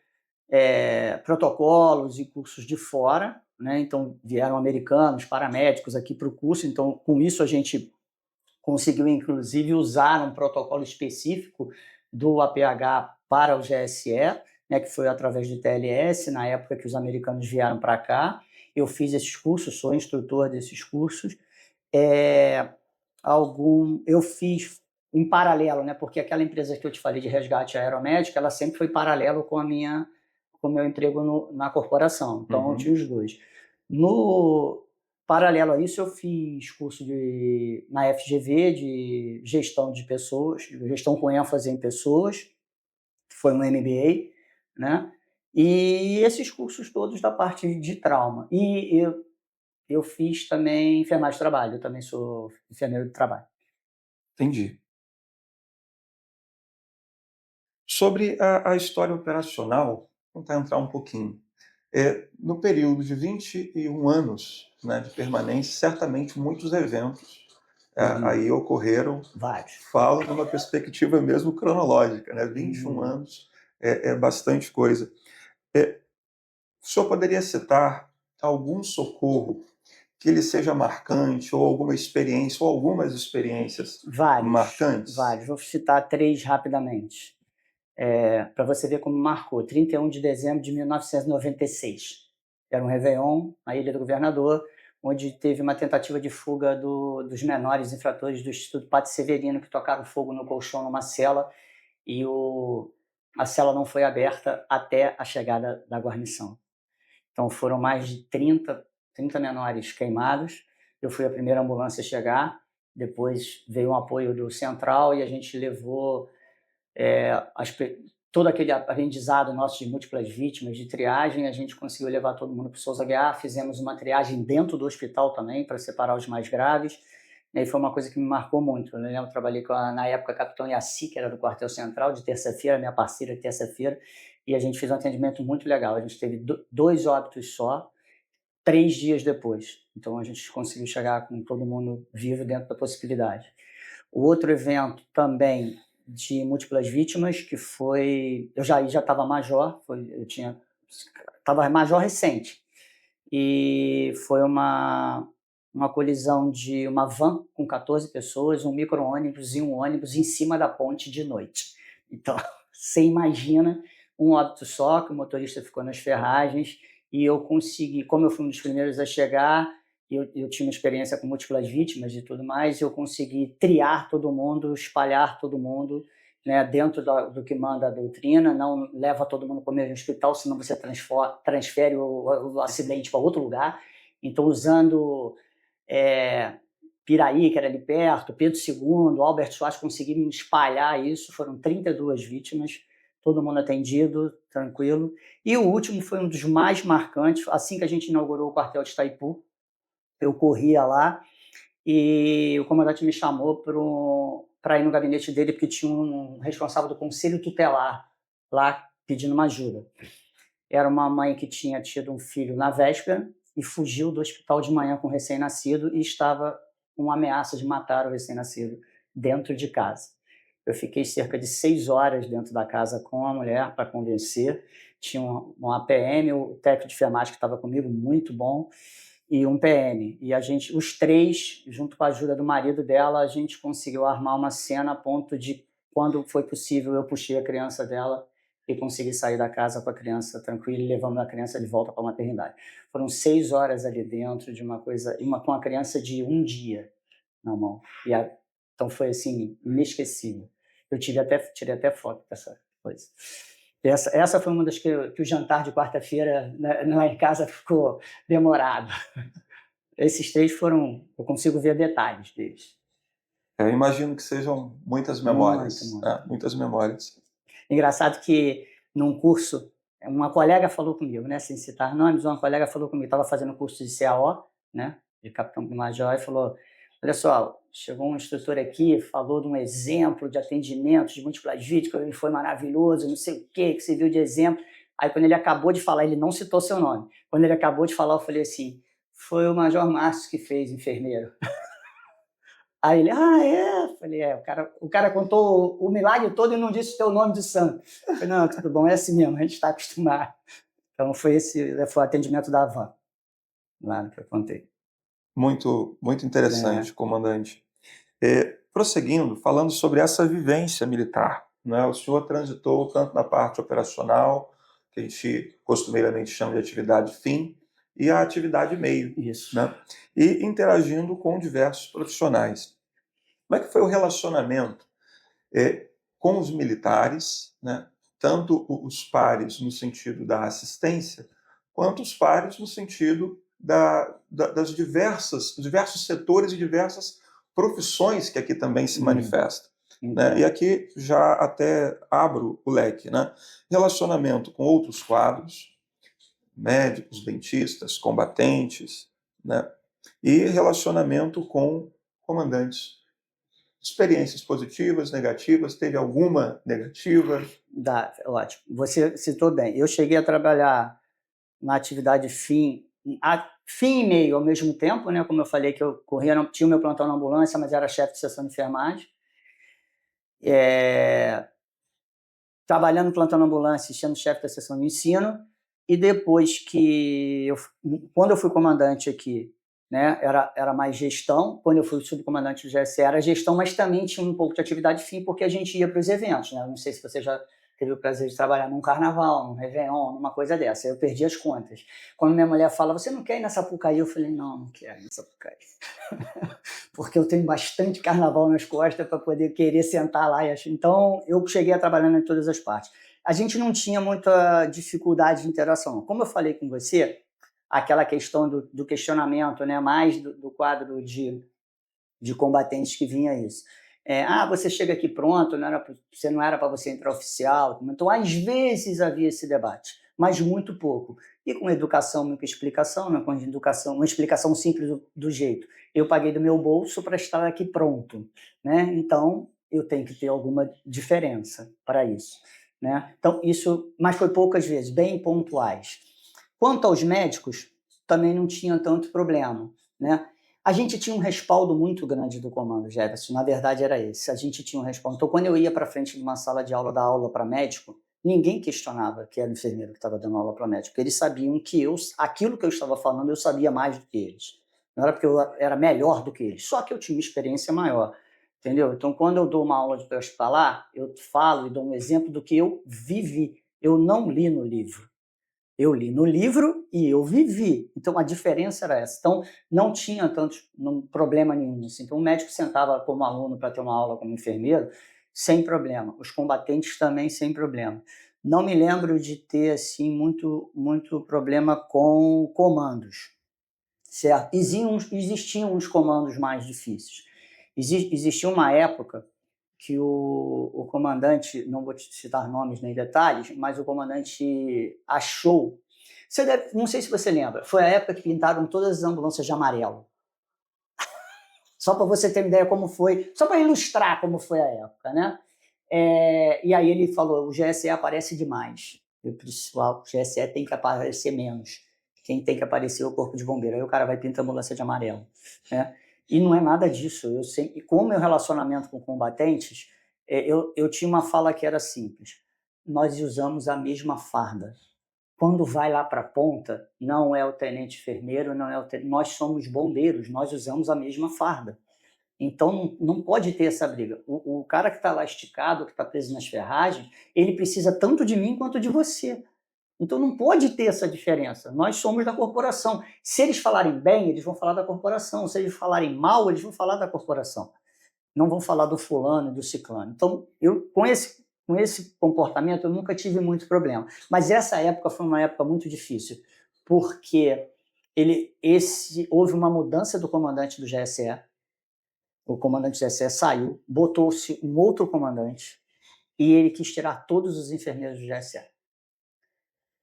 protocolos e cursos de fora, né? Então vieram americanos, paramédicos aqui para o curso, então com isso a gente conseguiu inclusive usar um protocolo específico do APH para o GSE, né, que foi através do TLS, na época que os americanos vieram para cá. Eu fiz esses cursos, sou instrutor desses cursos. Eu fiz em paralelo, né, porque aquela empresa que eu te falei de resgate aeromédico, ela sempre foi paralelo com o meu emprego na corporação. Então, eu tinha os dois. No paralelo a isso, eu fiz curso na FGV de gestão de pessoas, gestão com ênfase em pessoas, que foi um MBA, né? E esses cursos todos da parte de trauma. E eu fiz também enfermagem de trabalho, eu também sou enfermeiro de trabalho. Entendi. Sobre a história operacional, vou tentar entrar um pouquinho. No período de 21 anos, né, de permanência, certamente muitos eventos aí ocorreram. Vários. Falo numa perspectiva mesmo cronológica, né? 21 anos é bastante coisa. O senhor poderia citar algum socorro que ele seja marcante, ou alguma experiência, ou algumas experiências marcantes? Vários. Vou citar 3 rapidamente. Para você ver como marcou. 31 de dezembro de 1996. Era um Réveillon na Ilha do Governador, onde teve uma tentativa de fuga dos menores infratores do Instituto Padre Severino, que tocaram fogo no colchão numa cela, e a cela não foi aberta até a chegada da guarnição. Então foram mais de 30 menores queimados. Eu fui a primeira ambulância a chegar, depois veio um apoio do Central e a gente levou todo aquele aprendizado nosso de múltiplas vítimas, de triagem, a gente conseguiu levar todo mundo para o Souza Aguiar, fizemos uma triagem dentro do hospital também, para separar os mais graves. E aí foi uma coisa que me marcou muito. Eu lembro, trabalhei na época, capitão Yaci, que era do quartel central, de terça-feira, minha parceira de terça-feira, e a gente fez um atendimento muito legal. A gente teve 2 óbitos só, 3 dias depois. Então a gente conseguiu chegar com todo mundo vivo dentro da possibilidade. O outro evento também de múltiplas vítimas, que foi... Eu já estava major, estava major recente, e foi uma colisão de uma van com 14 pessoas, um micro-ônibus e um ônibus em cima da ponte de noite. Então, você imagina um óbito só, que o motorista ficou nas ferragens, e eu consegui, como eu fui um dos primeiros a chegar, eu tinha uma experiência com múltiplas vítimas e tudo mais, eu consegui triar todo mundo, espalhar todo mundo, né, dentro do que manda a doutrina, não leva todo mundo para o mesmo hospital, senão você transfere o acidente para outro lugar. Então, usando Piraí, que era ali perto, Pedro II, Albert Schweitzer, conseguiram espalhar isso, foram 32 vítimas, todo mundo atendido, tranquilo. E o último foi um dos mais marcantes, assim que a gente inaugurou o quartel de Itaipu, eu corria lá e o comandante me chamou para ir no gabinete dele, porque tinha um responsável do conselho tutelar lá pedindo uma ajuda. Era uma mãe que tinha tido um filho na véspera e fugiu do hospital de manhã com o recém-nascido e estava com uma ameaça de matar o recém-nascido dentro de casa. Eu fiquei cerca de 6 horas dentro da casa com a mulher para convencer. Tinha um APM, o técnico de enfermagem que estava comigo, muito bom, e um PM. E a gente, os três, junto com a ajuda do marido dela, a gente conseguiu armar uma cena a ponto de, quando foi possível, eu puxei a criança dela e consegui sair da casa com a criança tranquila e levando a criança de volta para a maternidade. Foram 6 horas ali dentro de uma coisa, com uma criança de 1 dia na mão. Então foi assim, inesquecível. Eu tirei até foto dessa coisa. Essa foi uma das que o jantar de quarta-feira lá em casa ficou demorado. Esses 3 foram... Eu consigo ver detalhes deles. Eu imagino que sejam muitas memórias. Muito. Muitas memórias. Engraçado que num curso, uma colega falou comigo, né, sem citar nomes, uma colega falou comigo, estava fazendo curso de CAO, né, de capitão major, e falou: olha só, chegou um instrutor aqui, falou de um exemplo de atendimento de múltiplas vítimas, foi maravilhoso, não sei o que você viu de exemplo. Aí, quando ele acabou de falar, ele não citou seu nome. Quando ele acabou de falar, eu falei assim: foi o Major Márcio que fez, enfermeiro. Aí ele: é? Falei: o cara contou o milagre todo e não disse o teu nome de santo. Falei: não, tudo bom, é assim mesmo, a gente está acostumado. Então, foi o atendimento da van, lá que eu contei. Muito, muito interessante, comandante. Prosseguindo, falando sobre essa vivência militar, né? O senhor transitou tanto na parte operacional, que a gente costumeiramente chama de atividade fim, e a atividade meio. Isso. Né? E interagindo com diversos profissionais. Como é que foi o relacionamento com os militares, né? Tanto os pares no sentido da assistência, quanto os pares no sentido dos diversos setores e diversas profissões que aqui também se manifestam. Né? E aqui já até abro o leque. Né? Relacionamento com outros quadros, médicos, dentistas, combatentes, né? E relacionamento com comandantes. Experiências positivas, negativas, teve alguma negativa? Ótimo. Você citou bem. Eu cheguei a trabalhar na atividade fim e meio ao mesmo tempo, né? Como eu falei, que eu tinha o meu plantão na ambulância, mas era chefe de seção de enfermagem. Trabalhando no plantão na ambulância, sendo chefe da seção de ensino. E depois quando eu fui comandante aqui, né, era mais gestão. Quando eu fui subcomandante do GSE, era gestão, mas também tinha um pouco de atividade fim, porque a gente ia para os eventos. Né? Não sei se você já teve o prazer de trabalhar num carnaval, num Réveillon, numa coisa dessa. Eu perdi as contas. Quando minha mulher fala: você não quer ir na Sapucaí? Eu falei: não quero ir na Sapucaí. Porque eu tenho bastante carnaval nas costas para poder querer sentar lá. Então, eu cheguei a trabalhar em todas as partes. A gente não tinha muita dificuldade de interação. Como eu falei com você, aquela questão do questionamento, né, mais do quadro de combatentes que vinha isso. Você chega aqui pronto, você não era para você entrar oficial. Então, às vezes havia esse debate. mas muito pouco. E com educação, muita explicação, né? Com educação, uma explicação simples do jeito. Eu paguei do meu bolso para estar aqui pronto, né? Então, eu tenho que ter alguma diferença para isso, né? Então, isso, mas foi poucas vezes, bem pontuais. Quanto aos médicos, também não tinha tanto problema, né? A gente tinha um respaldo muito grande do comando, Jefferson, na verdade era esse, a gente tinha um respaldo. Então, quando eu ia para frente de uma sala de aula, dar aula para médico, ninguém questionava que era o enfermeiro que estava dando aula para médico, porque eles sabiam que aquilo que eu estava falando, eu sabia mais do que eles. Não era porque eu era melhor do que eles, só que eu tinha uma experiência maior, entendeu? Então, quando eu dou uma aula de pré-hospitalar, eu falo e dou um exemplo do que eu vivi. Eu não li no livro. Eu li no livro e eu vivi. Então, a diferença era essa. Então, não tinha tanto problema nenhum. Assim. Então, o médico sentava como aluno para ter uma aula como enfermeiro, sem problema. Os combatentes também, sem problema. Não me lembro de ter assim muito problema com comandos. Certo? Existiam uns comandos mais difíceis. Existia uma época que o comandante, não vou te citar nomes nem detalhes, mas o comandante achou. Não sei se você lembra, foi a época que pintaram todas as ambulâncias de amarelo. Só para você ter uma ideia como foi, só para ilustrar como foi a época, né? E aí ele falou: o GSE aparece demais. E o pessoal, o GSE tem que aparecer menos. Quem tem que aparecer é o Corpo de Bombeiro. Aí o cara vai pintar a ambulância de amarelo, né? E não é nada disso. Eu sempre, com o meu relacionamento com combatentes, eu tinha uma fala que era simples: nós usamos a mesma farda. Quando vai lá para a ponta, não é o tenente enfermeiro, não é nós somos bombeiros, nós usamos a mesma farda. Então não pode ter essa briga. O cara que está lá esticado, que está preso nas ferragens, ele precisa tanto de mim quanto de você. Então não pode ter essa diferença. Nós somos da corporação. Se eles falarem bem, eles vão falar da corporação. Se eles falarem mal, eles vão falar da corporação. Não vão falar do fulano e do ciclano. Então, eu com esse comportamento, eu nunca tive muito problema. Mas essa época foi uma época muito difícil, porque houve uma mudança do comandante do GSE. O comandante do GSE saiu, botou-se um outro comandante e ele quis tirar todos os enfermeiros do GSE.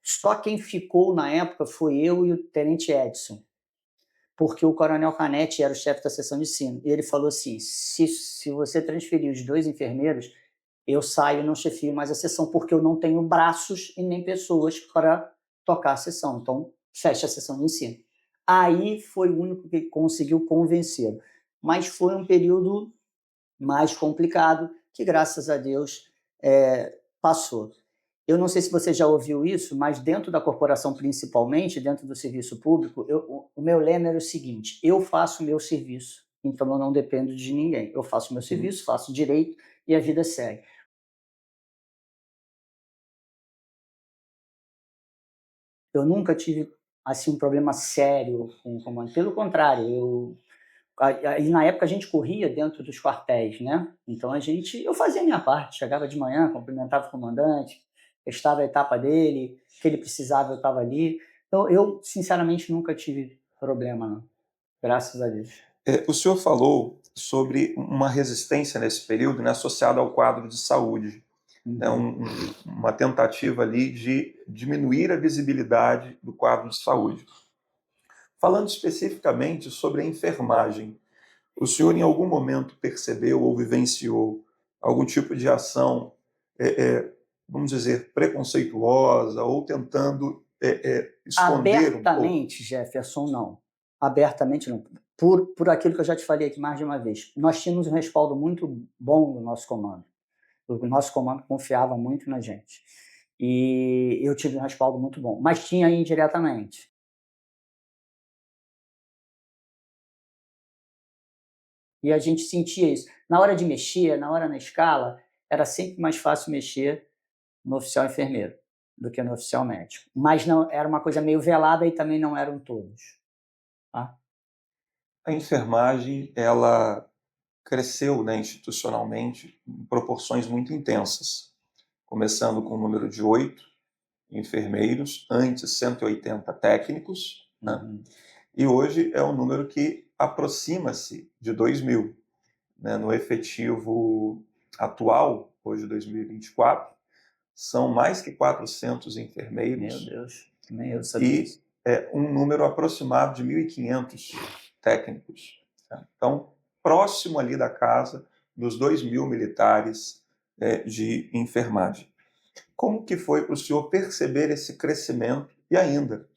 Só quem ficou na época foi eu e o tenente Edson, porque o coronel Canetti era o chefe da seção de ensino. E ele falou assim: se você transferir os 2 enfermeiros, eu saio e não chefio mais a seção, porque eu não tenho braços e nem pessoas para tocar a seção. Então, fecha a seção de ensino. Aí foi o único que conseguiu convencê-lo. Mas foi um período mais complicado, que graças a Deus passou. Eu não sei se você já ouviu isso, mas dentro da corporação, principalmente, dentro do serviço público, o meu lema era o seguinte: eu faço o meu serviço, então eu não dependo de ninguém. Eu faço o meu serviço, faço direito e a vida segue. Eu nunca tive assim um problema sério com o comando. Pelo contrário, e na época a gente corria dentro dos quartéis, né? Então eu fazia a minha parte, chegava de manhã, cumprimentava o comandante, estava a etapa dele, o que ele precisava eu estava ali. Então eu sinceramente nunca tive problema, não. Graças a Deus. O senhor falou sobre uma resistência nesse período, né, associada ao quadro de saúde. Né, uma tentativa ali de diminuir a visibilidade do quadro de saúde. Falando especificamente sobre a enfermagem, o senhor em algum momento percebeu ou vivenciou algum tipo de ação, vamos dizer, preconceituosa ou tentando esconder um pouco? Abertamente, Jefferson, não. Abertamente, não. Por aquilo que eu já te falei aqui mais de uma vez. Nós tínhamos um respaldo muito bom do nosso comando. O nosso comando confiava muito na gente. E eu tive um respaldo muito bom. Mas tinha indiretamente. E a gente sentia isso. Na hora de mexer, na hora na escala, era sempre mais fácil mexer no oficial enfermeiro do que no oficial médico. Mas não, era uma coisa meio velada e também não eram todos. Tá? A enfermagem, ela cresceu, né, institucionalmente em proporções muito intensas, começando com o número de 8 enfermeiros, antes 180 técnicos, né? E hoje é um número que aproxima-se de 2.000. Né? No efetivo atual, hoje 2024, são mais que 400 Meu enfermeiros Deus, nem eu sabia e isso. um número aproximado de 1.500 técnicos. Tá? Então, próximo ali da casa dos 2.000 militares de enfermagem. Como que foi para o senhor perceber esse crescimento e ainda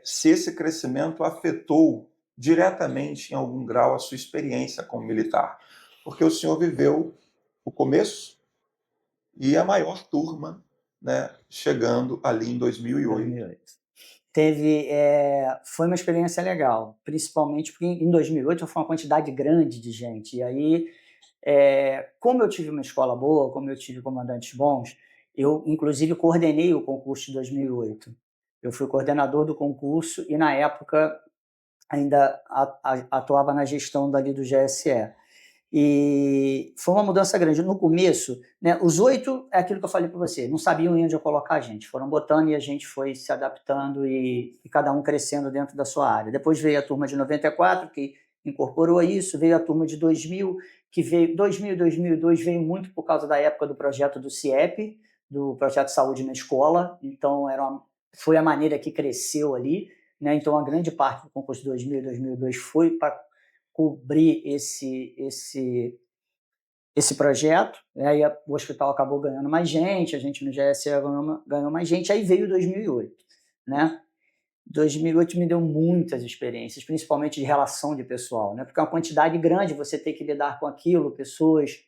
se esse crescimento afetou diretamente em algum grau a sua experiência como militar? Porque o senhor viveu o começo e a maior turma, né, chegando ali em 2008. 2008. Foi uma experiência legal, principalmente porque em 2008 foi uma quantidade grande de gente. E aí, como eu tive uma escola boa, como eu tive comandantes bons, eu, inclusive, coordenei o concurso de 2008. Eu fui coordenador do concurso e, na época, ainda atuava na gestão dali do GSE. E foi uma mudança grande. No começo, né, os 8, é aquilo que eu falei para você, não sabiam onde eu colocar a gente. Foram botando e a gente foi se adaptando e cada um crescendo dentro da sua área. Depois veio a turma de 94, que incorporou isso, veio a turma de 2000, que veio 2000 e 2002 veio muito por causa da época do projeto do CIEP, do Projeto Saúde na Escola. Então, foi a maneira que cresceu ali. Né? Então, a grande parte do concurso de 2000 e 2002 foi para cobrir esse projeto. Aí o hospital acabou ganhando mais gente, a gente no GSE ganhou mais gente, aí veio 2008. Né? 2008 me deu muitas experiências, principalmente de relação de pessoal, né? Porque é uma quantidade grande, você tem que lidar com aquilo, pessoas,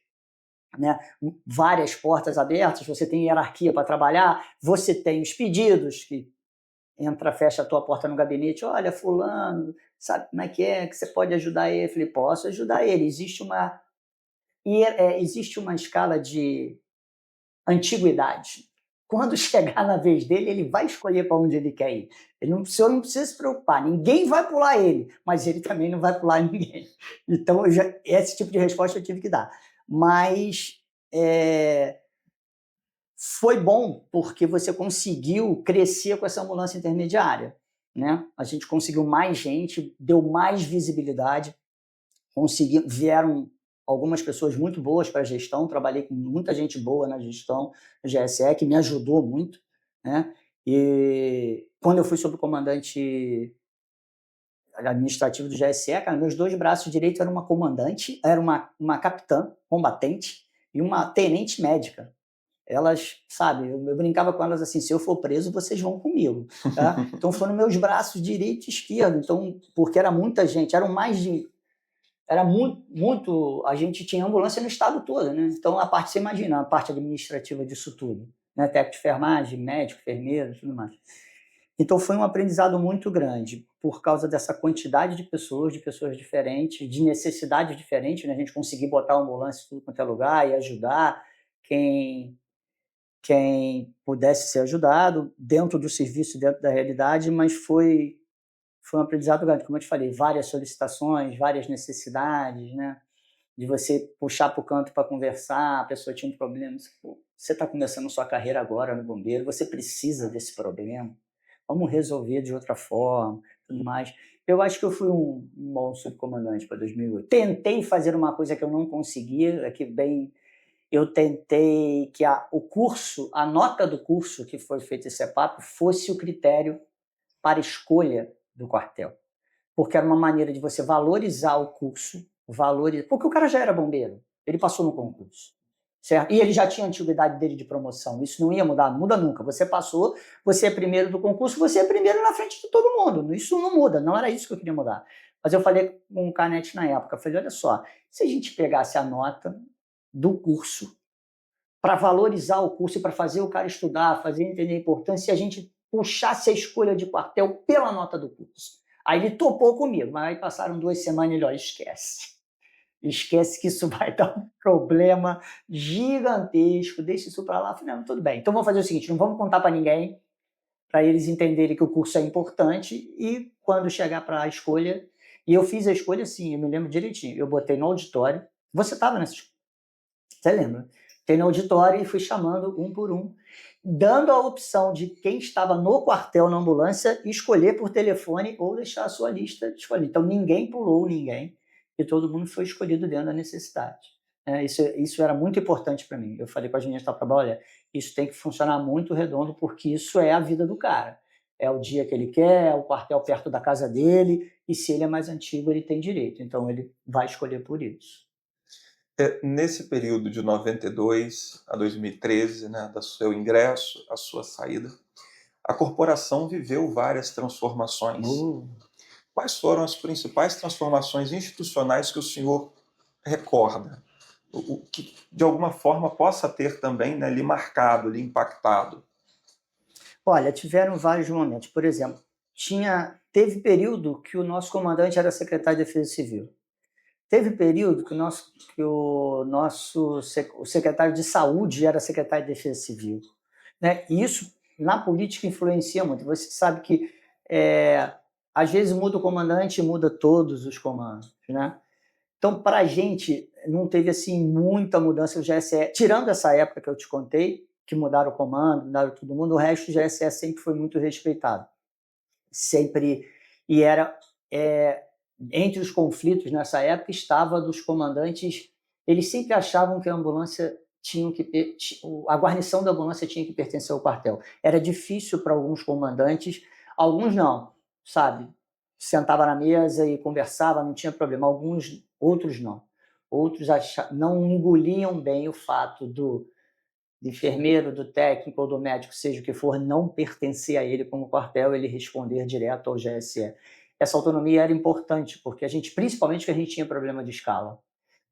né? Várias portas abertas, você tem hierarquia para trabalhar, você tem os pedidos, que entra, fecha a tua porta no gabinete, olha, fulano, sabe como é que você pode ajudar ele? Eu falei, posso ajudar ele. Existe uma escala de antiguidade. Quando chegar na vez dele, ele vai escolher para onde ele quer ir. O senhor não precisa se preocupar, ninguém vai pular ele, mas ele também não vai pular ninguém. Então, esse tipo de resposta eu tive que dar. Mas foi bom porque você conseguiu crescer com essa ambulância intermediária. Né? A gente conseguiu mais gente, deu mais visibilidade, vieram algumas pessoas muito boas para a gestão, trabalhei com muita gente boa na gestão do GSE, que me ajudou muito. Né? E quando eu fui subcomandante administrativo do GSE, cara, meus 2 braços direitos eram uma comandante, era uma capitã combatente e uma tenente médica. Elas, sabe, eu brincava com elas assim, se eu for preso, vocês vão comigo. Tá? Então foram meus braços direito e esquerdo, então, porque era muita gente, era muito, a gente tinha ambulância no estado todo, né? Então você imagina, a parte administrativa disso tudo, né? Técnico de enfermagem, médico, enfermeiro, tudo mais. Então foi um aprendizado muito grande, por causa dessa quantidade de pessoas diferentes, de necessidades diferentes, né? A gente conseguir botar a ambulância em tudo quanto é lugar e ajudar quem pudesse ser ajudado dentro do serviço, dentro da realidade, mas foi um aprendizado grande, como eu te falei, várias solicitações, várias necessidades, né? De você puxar para o canto para conversar, a pessoa tinha um problema, você está começando sua carreira agora no bombeiro, você precisa desse problema, vamos resolver de outra forma, tudo mais. Eu acho que eu fui um bom subcomandante para 2008. Tentei fazer uma coisa que eu não conseguia, eu tentei que a nota do curso que foi feito esse EPAP fosse o critério para escolha do quartel. Porque era uma maneira de você valorizar o curso, porque o cara já era bombeiro, ele passou no concurso. Certo? E ele já tinha a antiguidade dele de promoção, isso não ia mudar, não muda nunca. Você passou, você é primeiro do concurso, você é primeiro na frente de todo mundo. Isso não muda, não era isso que eu queria mudar. Mas eu falei com o Canete na época, eu falei, olha só, se a gente pegasse a nota do curso para valorizar o curso e para fazer o cara estudar, fazer entender a importância, e a gente puxasse a escolha de quartel pela nota do curso. Aí ele topou comigo, mas aí passaram 2 semanas e ele, olha, esquece. Esquece que isso vai dar um problema gigantesco, deixa isso para lá. Eu falei, não, tudo bem. Então vamos fazer o seguinte, não vamos contar para ninguém, para eles entenderem que o curso é importante e quando chegar para a escolha... E eu fiz a escolha assim, eu me lembro direitinho. Eu botei no auditório, você estava nessa escolha, você lembra? Botei no auditório e fui chamando um por um, dando a opção de quem estava no quartel, na ambulância, escolher por telefone ou deixar a sua lista de escolha. Então ninguém pulou ninguém e todo mundo foi escolhido dentro da necessidade. Isso era muito importante para mim. Eu falei com a gente da trabalho, olha, isso tem que funcionar muito redondo, porque isso é a vida do cara. É o dia que ele quer, é o quartel perto da casa dele, e se ele é mais antigo, ele tem direito. Então, ele vai escolher por isso. Nesse período de 92 a 2013, né, do seu ingresso à sua saída, a corporação viveu várias transformações. Quais foram as principais transformações institucionais que o senhor recorda? O que, de alguma forma, possa ter também, né, lhe marcado, lhe impactado? Olha, tiveram vários momentos. Por exemplo, teve período que o nosso comandante era secretário de Defesa Civil. Teve período que o secretário de Saúde era secretário de Defesa Civil. Né? E isso, na política, influencia muito. Você sabe que, às vezes, muda o comandante e muda todos os comandos. Né? Então, para a gente, não teve assim, muita mudança no GSE. Tirando essa época que eu te contei, que mudaram o comando, mudaram todo mundo, o resto do GSE sempre foi muito respeitado. Sempre. E era... entre os conflitos nessa época estava dos comandantes, eles sempre achavam que a ambulância a guarnição da ambulância tinha que pertencer ao quartel. Era difícil para alguns comandantes, alguns não, sabe? Sentava na mesa e conversava, não tinha problema. Outros não. Outros não engoliam bem o fato do enfermeiro, do técnico ou do médico, seja o que for, não pertencer a ele como quartel, ele responder direto ao GSE. Essa autonomia era importante, porque principalmente que a gente tinha problema de escala.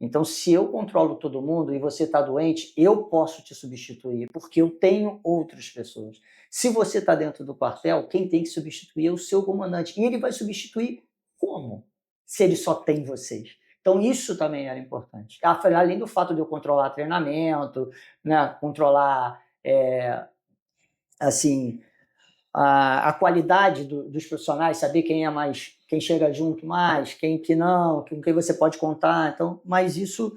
Então, se eu controlo todo mundo e você está doente, eu posso te substituir, porque eu tenho outras pessoas. Se você está dentro do quartel, quem tem que substituir é o seu comandante. E ele vai substituir como? Se ele só tem vocês. Então, isso também era importante. Além do fato de eu controlar treinamento, né, controlar assim, a qualidade dos profissionais, saber quem chega junto mais, quem que não, com quem você pode contar. Então, mas isso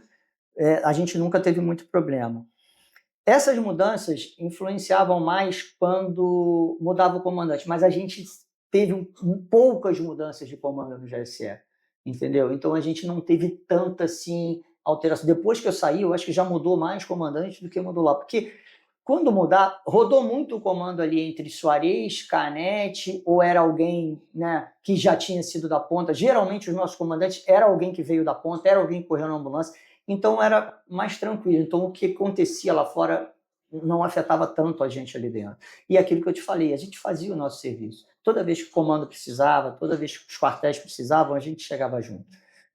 a gente nunca teve muito problema. Essas mudanças influenciavam mais quando mudava o comandante, mas a gente teve poucas mudanças de comando no GSE, entendeu? Então a gente não teve tanta assim alteração. Depois que eu saí, eu acho que já mudou mais comandante do que mudou lá, porque quando mudar, rodou muito o comando ali entre Soares, Canete, ou era alguém, né, que já tinha sido da ponta. Geralmente os nossos comandantes era alguém que veio da ponta, era alguém que correu na ambulância, então era mais tranquilo. Então o que acontecia lá fora não afetava tanto a gente ali dentro. E aquilo que eu te falei, a gente fazia o nosso serviço. Toda vez que o comando precisava, toda vez que os quartéis precisavam, a gente chegava junto.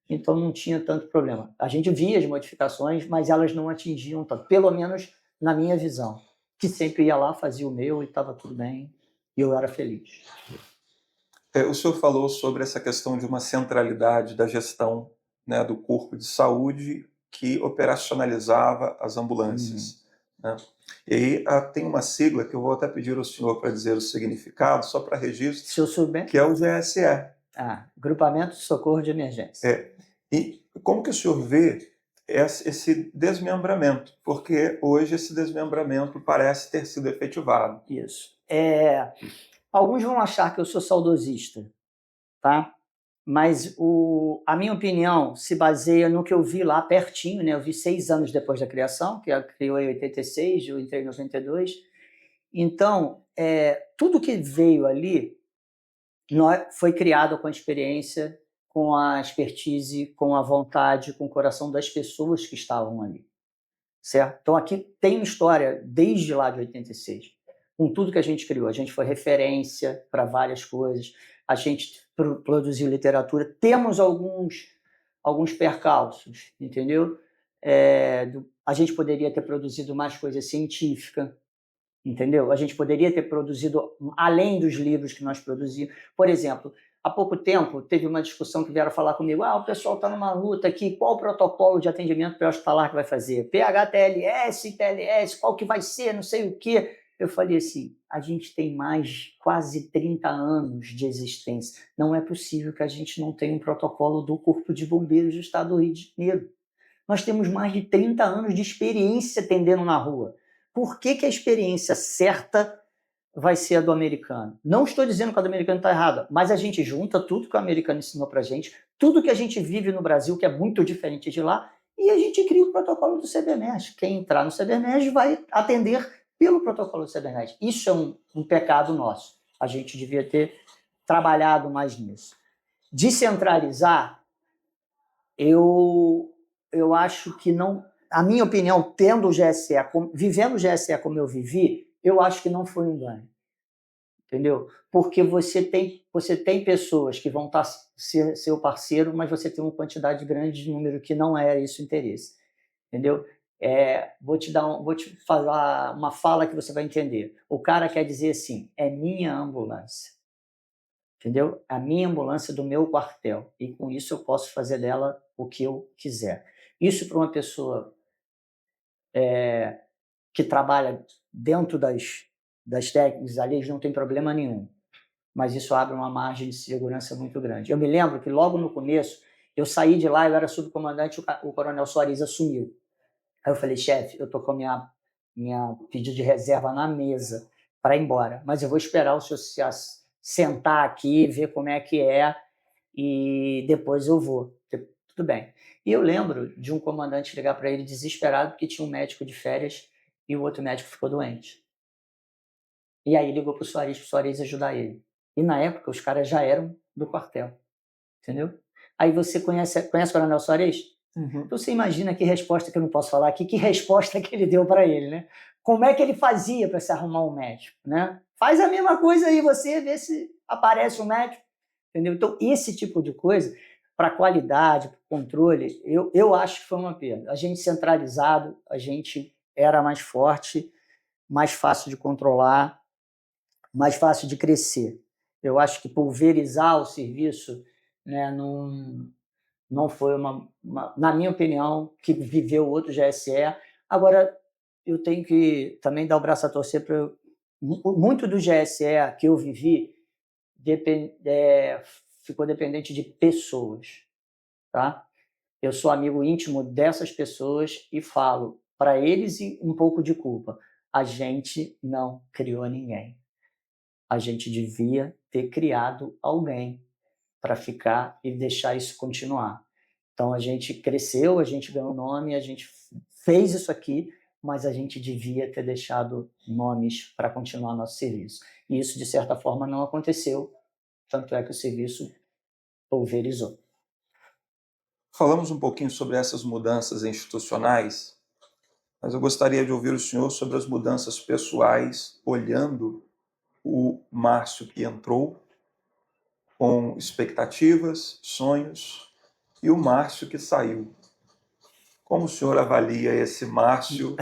Então não tinha tanto problema. A gente via as modificações, mas elas não atingiam tanto, pelo menos na minha visão, que sempre ia lá, fazia o meu e estava tudo bem, e eu era feliz. O senhor falou sobre essa questão de uma centralidade da gestão, né, do corpo de saúde que operacionalizava as ambulâncias. Né? E aí tem uma sigla que eu vou até pedir ao senhor para dizer o significado, só para registro, Se eu souber, que é o GSE. Grupamento de Socorro de Emergência. E como que o senhor vê esse desmembramento? Porque hoje esse desmembramento parece ter sido efetivado. Isso. Alguns vão achar que eu sou saudosista, tá? Mas a minha opinião se baseia no que eu vi lá pertinho, né? Eu vi 6 anos depois da criação, que ela criou em 86, eu entrei em 92. Então, tudo que veio ali foi criado com a experiência, com a expertise, com a vontade, com o coração das pessoas que estavam ali, certo? Então aqui tem uma história desde lá de 86, com tudo que a gente criou. A gente foi referência para várias coisas, a gente produziu literatura, temos alguns percalços, entendeu? A gente poderia ter produzido mais coisa científica, entendeu? A gente poderia ter produzido além dos livros que nós produzimos. Por exemplo, há pouco tempo teve uma discussão que vieram falar comigo, o pessoal está numa luta aqui, qual o protocolo de atendimento pré-hospitalar que vai fazer? PHTLS, TLS, qual que vai ser, não sei o quê. Eu falei assim, a gente tem mais quase 30 anos de existência. Não é possível que a gente não tenha um protocolo do Corpo de Bombeiros do Estado do Rio de Janeiro. Nós temos mais de 30 anos de experiência atendendo na rua. Por que a experiência certa vai ser a do americano? Não estou dizendo que a do americano está errada, mas a gente junta tudo que o americano ensinou para a gente, tudo que a gente vive no Brasil, que é muito diferente de lá, e a gente cria o protocolo do CBMES. Quem entrar no CBMES vai atender pelo protocolo de Cibernética. Isso é um pecado nosso. A gente devia ter trabalhado mais nisso. Descentralizar, eu acho que não... A minha opinião, tendo o GSE, vivendo o GSE como eu vivi, eu acho que não foi um ganho. Entendeu? Porque você tem pessoas que vão ser seu parceiro, mas você tem uma quantidade grande de número que não é esse o interesse. Entendeu? Vou te falar uma fala que você vai entender. O cara quer dizer assim, é minha ambulância. Entendeu? A minha ambulância do meu quartel. E com isso eu posso fazer dela o que eu quiser. Isso para uma pessoa que trabalha dentro das técnicas, ali não tem problema nenhum. Mas isso abre uma margem de segurança muito grande. Eu me lembro que logo no começo, eu saí de lá, eu era subcomandante, o coronel Soares assumiu. Aí eu falei, chefe, eu tô com a minha pedido de reserva na mesa para ir embora, mas eu vou esperar o senhor sentar aqui, ver como é que é, e depois eu vou. Tudo bem. E eu lembro de um comandante ligar para ele desesperado porque tinha um médico de férias e o outro médico ficou doente. E aí ligou para o Soares ajudar ele. E na época os caras já eram do quartel, entendeu? Aí você conhece o Coronel Soares? Uhum. Então você imagina que resposta, que eu não posso falar aqui, que resposta que ele deu para ele, né? Como é que ele fazia para se arrumar um médico, né? Faz a mesma coisa aí, você vê se aparece um médico, entendeu? Então esse tipo de coisa, para qualidade, para controle, eu acho que foi uma perda. A gente centralizado, a gente era mais forte, mais fácil de controlar, mais fácil de crescer. Eu acho que pulverizar o serviço, né, não foi na minha opinião, que viveu outro GSE. Agora, eu tenho que também dar o braço a torcer para... Muito do GSE que eu vivi ficou dependente de pessoas, tá? Eu sou amigo íntimo dessas pessoas e falo para eles um pouco de culpa. A gente não criou ninguém. A gente devia ter criado alguém para ficar e deixar isso continuar. Então a gente cresceu, a gente ganhou nome, a gente fez isso aqui, mas a gente devia ter deixado nomes para continuar nosso serviço. E isso, de certa forma, não aconteceu, tanto é que o serviço pulverizou. Falamos um pouquinho sobre essas mudanças institucionais, mas eu gostaria de ouvir o senhor sobre as mudanças pessoais, olhando o Márcio que entrou com expectativas, sonhos, e o Márcio que saiu. Como o senhor avalia esse Márcio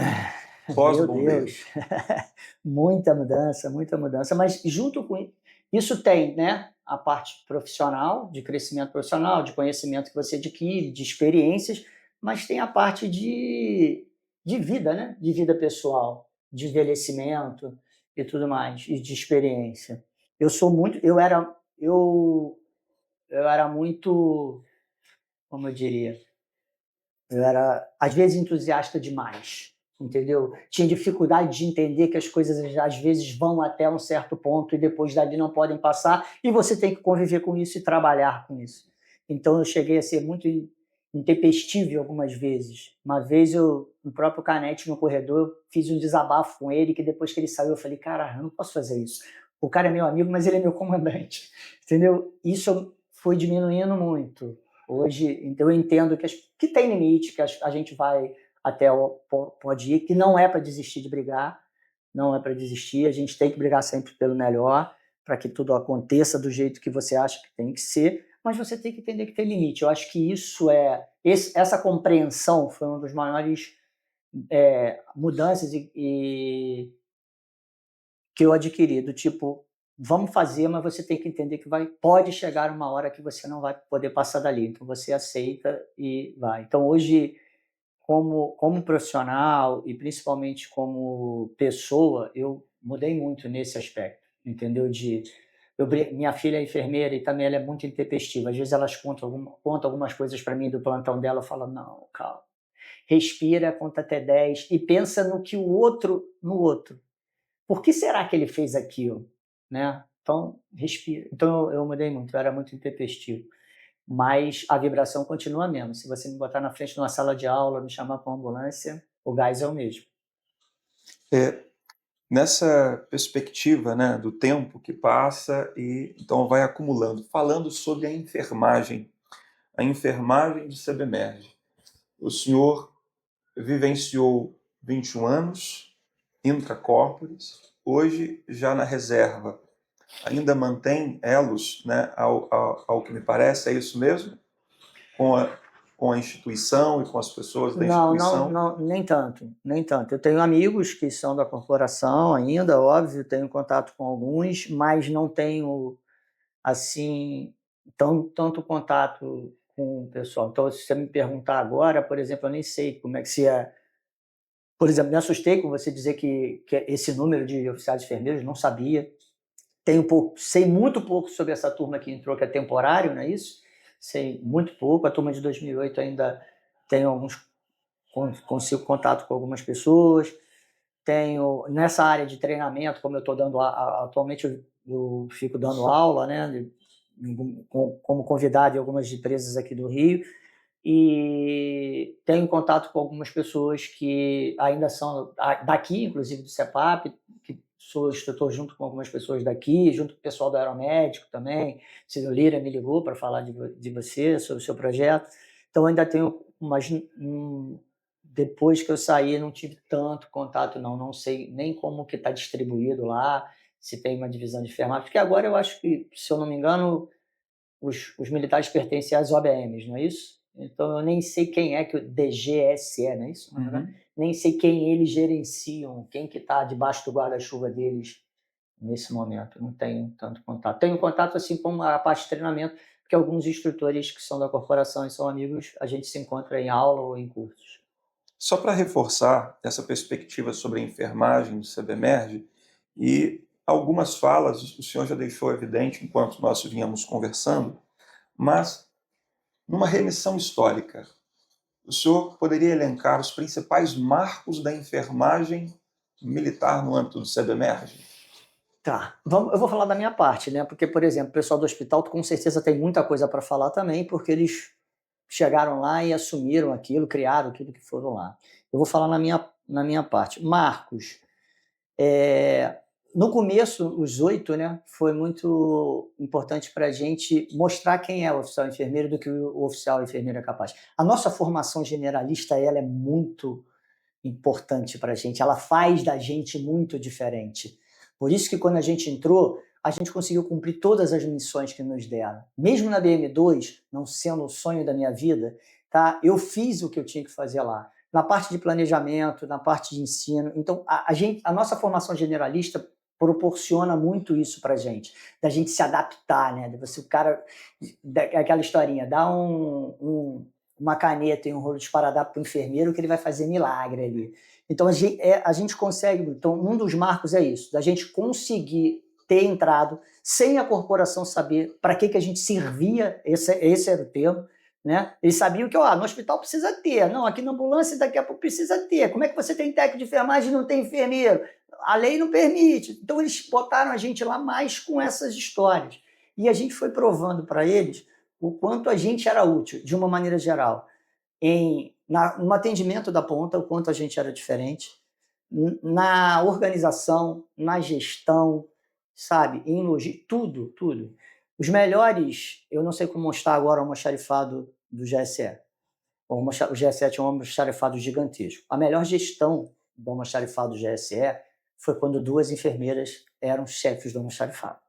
pós-bombeiro? Meu Deus, muita mudança, mas junto com isso tem, né, a parte profissional, de crescimento profissional, de conhecimento que você adquire, de experiências, mas tem a parte de vida, né, de vida pessoal, de envelhecimento e tudo mais, e de experiência. Eu era muito, como eu diria, eu era, às vezes, entusiasta demais, entendeu? Tinha dificuldade de entender que as coisas, às vezes, vão até um certo ponto e depois dali não podem passar, e você tem que conviver com isso e trabalhar com isso. Então, eu cheguei a ser muito intempestivo algumas vezes. Uma vez, no próprio Canete, no corredor, eu fiz um desabafo com ele, que depois que ele saiu, eu falei, cara, eu não posso fazer isso. O cara é meu amigo, mas ele é meu comandante, entendeu? Isso foi diminuindo muito. Hoje, eu entendo que tem limite, que a gente vai até pode ir, que não é para desistir de brigar, não é para desistir, a gente tem que brigar sempre pelo melhor, para que tudo aconteça do jeito que você acha que tem que ser, mas você tem que entender que tem limite. Eu acho que essa compreensão foi uma das maiores mudanças que eu adquiri, do tipo, vamos fazer, mas você tem que entender que pode chegar uma hora que você não vai poder passar dali. Então você aceita e vai. Então hoje, como profissional e principalmente como pessoa, eu mudei muito nesse aspecto, entendeu? Minha filha é enfermeira e também ela é muito intempestiva. Às vezes elas contam algumas coisas para mim do plantão dela, eu falo, não, calma. Respira, conta até 10 e pensa no outro. Por que será que ele fez aquilo? Né? Então, respira. Então, eu mudei muito, eu era muito intempestivo. Mas a vibração continua mesmo. Se você me botar na frente de uma sala de aula, me chamar para uma ambulância, o gás é o mesmo. Nessa perspectiva, né, do tempo que passa e então vai acumulando, falando sobre a enfermagem de Sebemerge. O senhor vivenciou 21 anos, intracorporis, hoje já na reserva. Ainda mantém elos, né, ao que me parece, é isso mesmo? Com com a instituição e com as pessoas da Não, não, instituição? não, nem tanto, nem tanto. Eu tenho amigos que são da corporação ainda, óbvio, tenho contato com alguns, mas não tenho, assim, tanto contato com o pessoal. Então, se você me perguntar agora, por exemplo, eu nem sei como é que se é. Por exemplo, me assustei com você dizer que esse número de oficiais enfermeiros, não sabia. Sei muito pouco sobre essa turma que entrou, que é temporário, não é isso? Sei muito pouco. A turma de 2008 ainda tenho consigo contato com algumas pessoas. Tenho, nessa área de treinamento, como eu estou dando atualmente, eu fico dando aula, né, como convidado em algumas empresas aqui do Rio, e tenho contato com algumas pessoas que ainda são daqui, inclusive do CEPAP, que sou instrutor junto com algumas pessoas daqui, junto com o pessoal do Aeromédico também. Ciro Lira me ligou para falar de você, sobre o seu projeto. Então, ainda tenho, mas depois que eu saí, não tive tanto contato, não sei nem como que está distribuído lá, se tem uma divisão de enfermagem, porque agora eu acho que, se eu não me engano, os militares pertencem às OBMs, não é isso? Então, eu nem sei quem é que o DGSE, não é isso? Uhum. Nem sei quem eles gerenciam, quem que está debaixo do guarda-chuva deles nesse momento. Não tenho tanto contato. Tenho contato assim com a parte de treinamento, porque alguns instrutores que são da corporação e são amigos, a gente se encontra em aula ou em cursos. Só para reforçar essa perspectiva sobre a enfermagem do CBMERG, e algumas falas o senhor já deixou evidente enquanto nós vínhamos conversando, mas numa remissão histórica, o senhor poderia elencar os principais marcos da enfermagem militar no âmbito do CBMERG? Tá, eu vou falar da minha parte, né? Porque, por exemplo, o pessoal do hospital com certeza tem muita coisa para falar também, porque eles chegaram lá e assumiram aquilo, criaram aquilo que foram lá. Eu vou falar na minha parte. Marcos, no começo, os 8, né, foi muito importante para a gente mostrar quem é o oficial enfermeiro do que o oficial enfermeiro é capaz. A nossa formação generalista, ela é muito importante para a gente, ela faz da gente muito diferente. Por isso que quando a gente entrou, a gente conseguiu cumprir todas as missões que nos deram. Mesmo na BM2, não sendo o sonho da minha vida, tá? Eu fiz o que eu tinha que fazer lá. Na parte de planejamento, na parte de ensino. Então, a nossa formação generalista proporciona muito isso para a gente, da gente se adaptar, né? Você, o cara, aquela historinha, dá uma caneta e um rolo de esparadrapo para o enfermeiro que ele vai fazer milagre ali. Então, a gente consegue... Então, um dos marcos é isso, da gente conseguir ter entrado sem a corporação saber para que a gente servia, esse era o termo, né? Eles sabiam que no hospital precisa ter, não, aqui na ambulância daqui a pouco precisa ter. Como é que você tem técnico de enfermagem e não tem enfermeiro? A lei não permite. Então, eles botaram a gente lá mais com essas histórias. E a gente foi provando para eles o quanto a gente era útil, de uma maneira geral, no atendimento da ponta, o quanto a gente era diferente, na organização, na gestão, sabe, em logística, tudo. Os melhores, eu não sei como está agora o almoxarifado do GSE. O GSE tinha um almoxarifado gigantesco. A melhor gestão do almoxarifado do GSE foi quando 2 enfermeiras eram chefes do almoxarifado.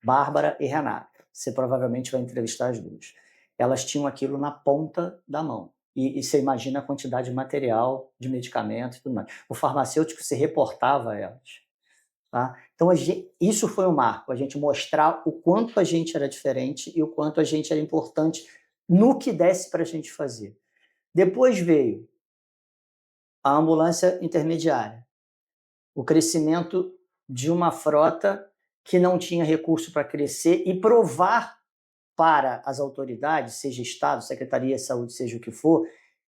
Bárbara e Renata. Você provavelmente vai entrevistar as duas. Elas tinham aquilo na ponta da mão. E você imagina a quantidade de material, de medicamento e tudo mais. O farmacêutico se reportava a elas. Tá? Então, isso foi um marco, a gente mostrar o quanto a gente era diferente e o quanto a gente era importante no que desse para a gente fazer. Depois veio a ambulância intermediária, o crescimento de uma frota que não tinha recurso para crescer e provar para as autoridades, seja Estado, Secretaria de Saúde, seja o que for,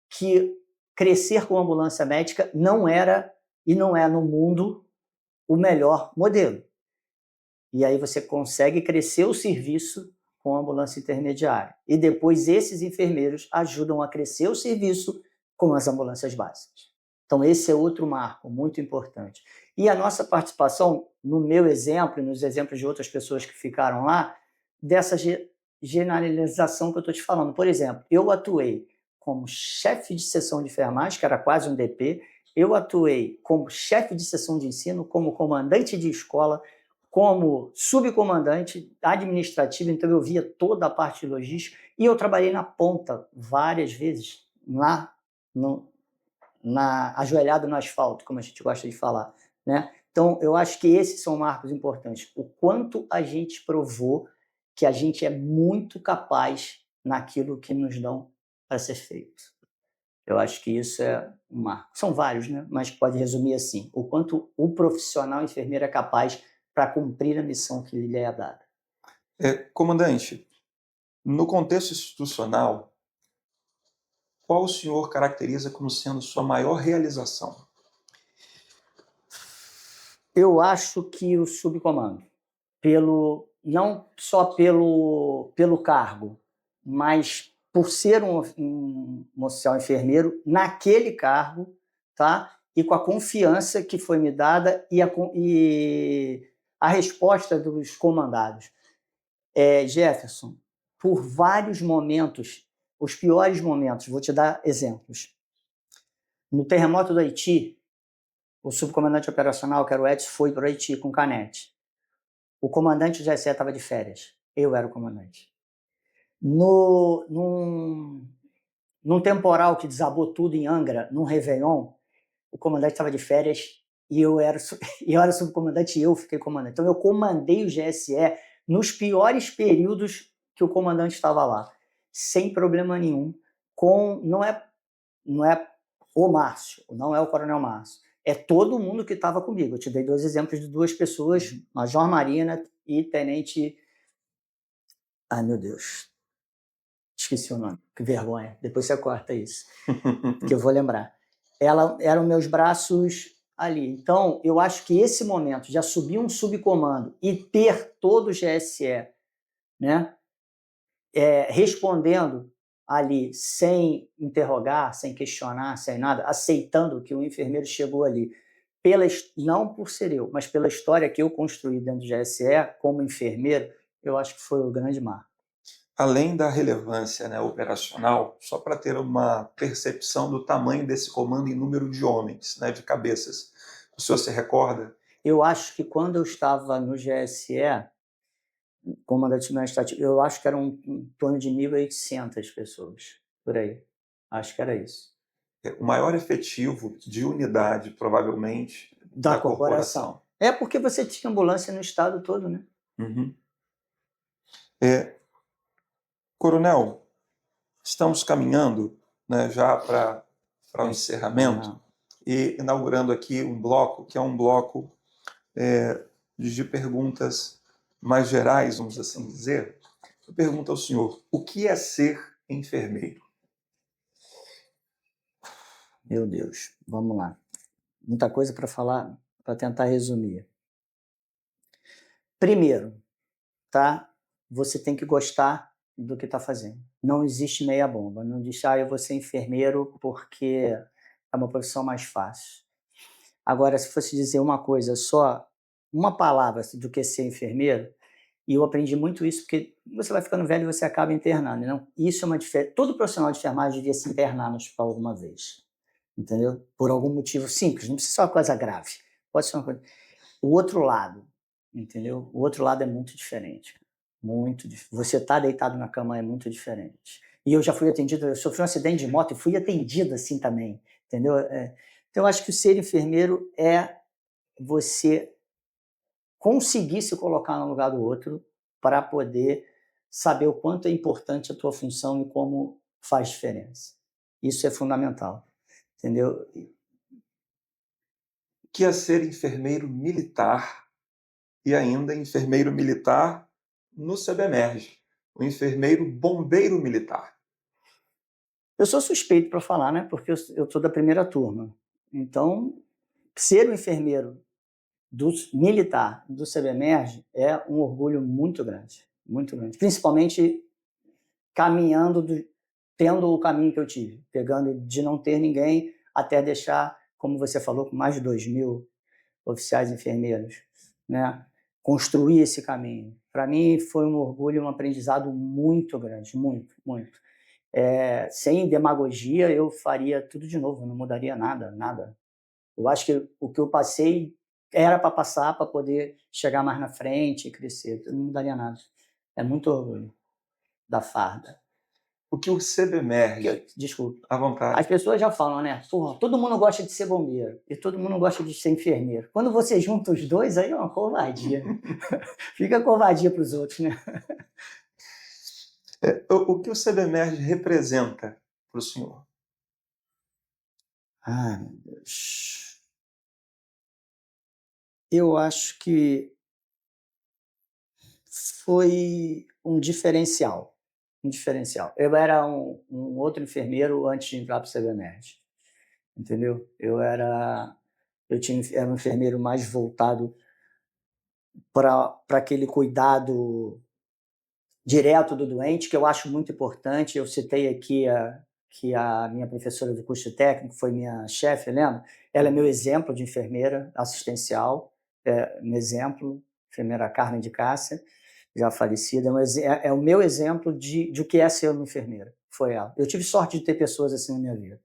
que crescer com ambulância médica não era e não é no mundo o melhor modelo. E aí você consegue crescer o serviço com a ambulância intermediária. E depois esses enfermeiros ajudam a crescer o serviço com as ambulâncias básicas. Então esse é outro marco muito importante. E a nossa participação, no meu exemplo e nos exemplos de outras pessoas que ficaram lá, dessa generalização que eu estou te falando. Por exemplo, eu atuei como chefe de seção de enfermagem, que era quase um DP, eu atuei como chefe de seção de ensino, como comandante de escola, como subcomandante administrativo, então eu via toda a parte de logística, e eu trabalhei na ponta várias vezes, lá ajoelhado no asfalto, como a gente gosta de falar, né? Então, eu acho que esses são marcos importantes. O quanto a gente provou que a gente é muito capaz naquilo que nos dão para ser feito. Eu acho que isso é um marco. São vários, né? Mas pode resumir assim: o quanto o profissional enfermeiro é capaz para cumprir a missão que lhe é dada. Comandante, no contexto institucional, qual o senhor caracteriza como sendo sua maior realização? Eu acho que o subcomando, não só pelo cargo, mas por ser um oficial enfermeiro naquele cargo, tá? E com a confiança que foi me dada e a resposta dos comandados. Jefferson, por vários momentos, os piores momentos, vou te dar exemplos. No terremoto do Haiti, o subcomandante operacional, que era o Edson, foi para o Haiti com canete. O comandante do GSE estava de férias. Eu era o comandante. Num temporal que desabou tudo em Angra, num Réveillon, o comandante estava de férias e eu era subcomandante e eu fiquei comandante. Então eu comandei o GSE nos piores períodos que o comandante estava lá, sem problema nenhum. Não é o Márcio, não é o Coronel Márcio. É todo mundo que estava comigo. Eu te dei 2 exemplos de 2 pessoas, Major Marina e Tenente... Ai, meu Deus. Esqueci o nome. Que vergonha. Depois você corta isso, que eu vou lembrar. Eram meus braços ali. Então, eu acho que esse momento de assumir um subcomando e ter todo o GSE, né, respondendo ali sem interrogar, sem questionar, sem nada, aceitando que o enfermeiro chegou ali, não por ser eu, mas pela história que eu construí dentro do GSE como enfermeiro, eu acho que foi o grande marco. Além da relevância, né, operacional, só para ter uma percepção do tamanho desse comando em número de homens, né, de cabeças, o senhor se recorda? Eu acho que quando eu estava no GSE, comandante administrativo, eu acho que eram em torno de 1.800 pessoas, por aí. Acho que era isso. O maior efetivo de unidade, provavelmente, Da da corporação. É porque você tinha ambulância no estado todo, né? Uhum. Coronel, estamos caminhando, né, já para o encerramento e inaugurando aqui um bloco, que é um bloco de perguntas mais gerais, vamos assim dizer. Eu pergunto ao senhor, o que é ser enfermeiro? Meu Deus, vamos lá. Muita coisa para falar, para tentar resumir. Primeiro, tá? Você tem que gostar do que está fazendo. Não existe meia bomba. Não diz, eu vou ser enfermeiro porque é uma profissão mais fácil. Agora, se fosse dizer uma coisa só, uma palavra do que ser enfermeiro, e eu aprendi muito isso porque você vai ficando velho e você acaba internando. Não? Isso é uma diferença. Todo profissional de enfermagem devia se internar no hospital alguma vez. Entendeu? Por algum motivo simples, não precisa ser uma coisa grave. Pode ser uma coisa... O outro lado, entendeu? O outro lado é muito diferente. Muito diferente. Você estar deitado na cama é muito diferente. E eu já fui atendido, eu sofri um acidente de moto e fui atendido assim também, entendeu? Então, eu acho que o ser enfermeiro é você conseguir se colocar no lugar do outro para poder saber o quanto é importante a tua função e como faz diferença. Isso é fundamental, entendeu? Que é ser enfermeiro militar e ainda enfermeiro militar no CBMERG, o enfermeiro bombeiro militar. Eu sou suspeito para falar, né? Porque eu sou da primeira turma. Então, ser um enfermeiro militar do CBMERG é um orgulho muito grande, muito grande. Principalmente caminhando, tendo o caminho que eu tive, pegando de não ter ninguém até deixar, como você falou, com mais de 2.000 oficiais enfermeiros, né? Construir esse caminho. Para mim foi um orgulho e um aprendizado muito grande, muito, muito. Sem demagogia, eu faria tudo de novo, não mudaria nada, nada. Eu acho que o que eu passei era para passar, para poder chegar mais na frente e crescer. Eu não mudaria nada. É muito orgulho da farda. O que o CBMERG, Desculpa. à As vontade, pessoas já falam, né? Porra, todo mundo gosta de ser bombeiro e todo mundo gosta de ser enfermeiro. Quando você junta os dois, aí é uma covardia. Fica covardia para os outros, né? o que o CBMERG representa para o senhor? Ah, meu Deus. Eu acho que foi um diferencial. Um diferencial. Eu era um outro enfermeiro antes de entrar para o CBMERG, entendeu? Era um enfermeiro mais voltado para aquele cuidado direto do doente, que eu acho muito importante. Eu citei aqui que a minha professora do curso técnico foi minha chefe, lembra? Ela é meu exemplo de enfermeira assistencial, um exemplo, enfermeira Carmen de Cássia, já falecida, é o meu exemplo de o que é ser uma enfermeira, foi ela. Eu tive sorte de ter pessoas assim na minha vida.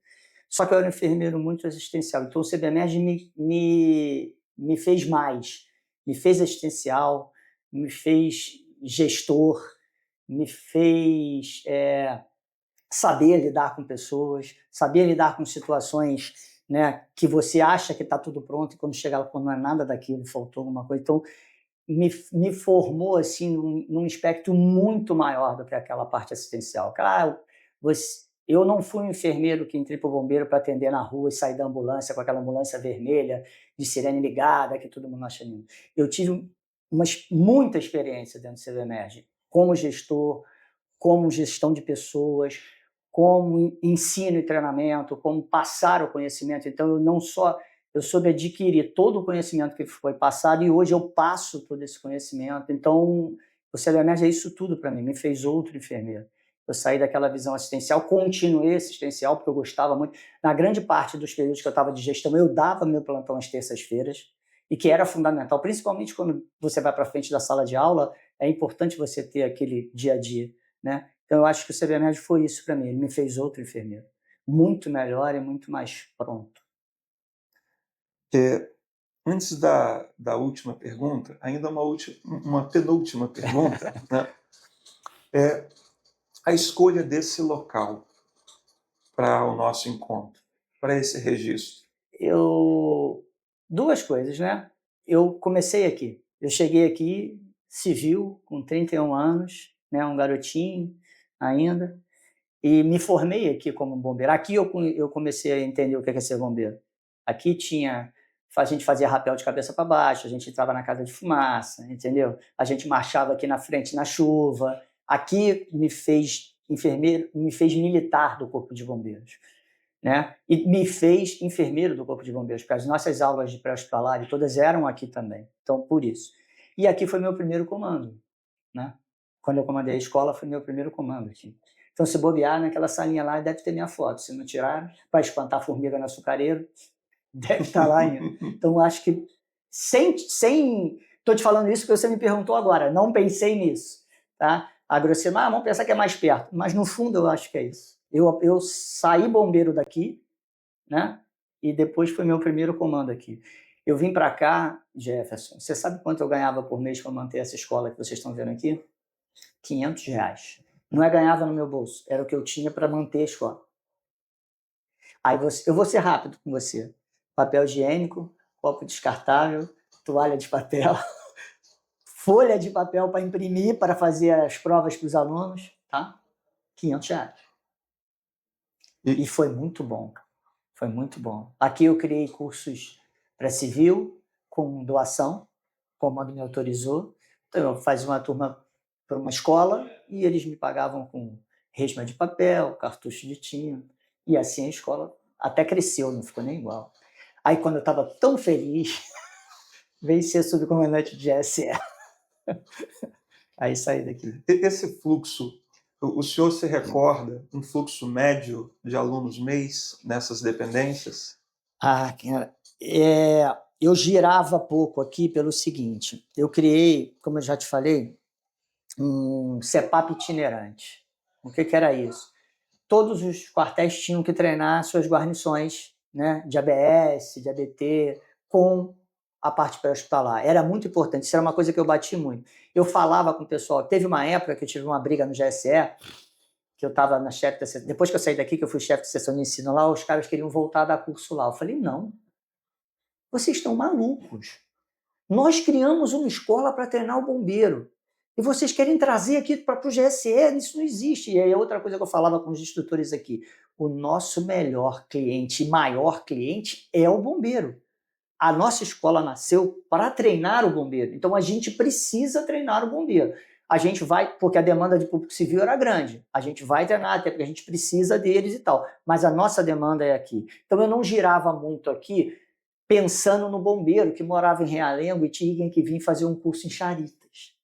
Só que eu era um enfermeiro muito assistencial, então o CBMERG me fez mais, me fez assistencial, me fez gestor, me fez saber lidar com pessoas, saber lidar com situações, né, que você acha que está tudo pronto e quando chega lá, não é nada daquilo, faltou alguma coisa. Então, me formou assim num espectro muito maior do que aquela parte assistencial. Claro, eu não fui um enfermeiro que entrei para o bombeiro para atender na rua e sair da ambulância com aquela ambulância vermelha, de sirene ligada, que todo mundo acha lindo. Eu tive muita experiência dentro do CBMERG, como gestor, como gestão de pessoas, como ensino e treinamento, como passar o conhecimento. Então, eu soube adquirir todo o conhecimento que foi passado e hoje eu passo todo esse conhecimento. Então, o CBMERG é isso tudo para mim, me fez outro enfermeiro. Eu saí daquela visão assistencial, continuei assistencial, porque eu gostava muito. Na grande parte dos períodos que eu estava de gestão, eu dava meu plantão às terças-feiras, e que era fundamental, principalmente quando você vai para frente da sala de aula, é importante você ter aquele dia a dia, né? Então, eu acho que o CBMERG foi isso para mim, ele me fez outro enfermeiro. Muito melhor e muito mais pronto. Antes da última pergunta, ainda uma penúltima pergunta, né? A escolha desse local para o nosso encontro, para esse registro. Duas coisas, né? Eu comecei aqui. Eu cheguei aqui civil, com 31 anos, né? Um garotinho ainda, e me formei aqui como bombeiro. Aqui eu comecei a entender o que é ser bombeiro. Aqui a gente fazia rapel de cabeça para baixo, a gente entrava na casa de fumaça, entendeu? A gente marchava aqui na frente na chuva. Aqui me fez enfermeiro, me fez militar do Corpo de Bombeiros, né? E me fez enfermeiro do Corpo de Bombeiros, porque as nossas aulas de pré-hospitalar todas eram aqui também. Então, por isso. E aqui foi meu primeiro comando, né? Quando eu comandei a escola, foi meu primeiro comando aqui. Então, se bobear naquela salinha lá, deve ter minha foto. Se não tiraram, para espantar a formiga no açucareiro, deve estar lá ainda. Então, acho que estou te falando isso porque você me perguntou agora. Não pensei nisso, tá? A grosseiro, vamos pensar que é mais perto. Mas, no fundo, eu acho que é isso. Eu saí bombeiro daqui, né? E depois foi meu primeiro comando aqui. Eu vim para cá, Jefferson, você sabe quanto eu ganhava por mês para manter essa escola que vocês estão vendo aqui? R$ 500. Não é ganhava no meu bolso, era o que eu tinha para manter a escola. Aí eu vou ser rápido com você. Papel higiênico, copo descartável, toalha de papel, folha de papel para imprimir, para fazer as provas para os alunos, tá? R$ 500. E foi muito bom. Foi muito bom. Aqui eu criei cursos para civil, com doação, o comando me autorizou. Então eu fazia uma turma para uma escola e eles me pagavam com resma de papel, cartucho de tinta. E assim a escola até cresceu, não ficou nem igual. Aí quando eu estava tão feliz, veio ser subcomandante de GSE. Aí saí daqui. Esse fluxo, o senhor se recorda um fluxo médio de alunos mês nessas dependências? Cara, eu girava pouco aqui pelo seguinte, eu criei, como eu já te falei, um CEPAP itinerante. O que era isso? Todos os quartéis tinham que treinar suas guarnições, né, de ABS, de ABT, com a parte pré-hospitalar. Era muito importante, isso era uma coisa que eu bati muito. Eu falava com o pessoal, teve uma época que eu tive uma briga no GSE, que eu estava na chefe da seção, depois que eu saí daqui, que eu fui chefe de seção de ensino lá, os caras queriam voltar a dar curso lá. Eu falei, não, vocês estão malucos. Nós criamos uma escola para treinar o bombeiro. E vocês querem trazer aqui para o GSE? Isso não existe. E aí outra coisa que eu falava com os instrutores aqui, o nosso melhor cliente, maior cliente é o bombeiro. A nossa escola nasceu para treinar o bombeiro. Então a gente precisa treinar o bombeiro. A gente vai, porque a demanda de público civil era grande. A gente vai treinar, até porque a gente precisa deles e tal. Mas a nossa demanda é aqui. Então eu não girava muito aqui pensando no bombeiro que morava em Realengo e tinha que vir fazer um curso em Charitas.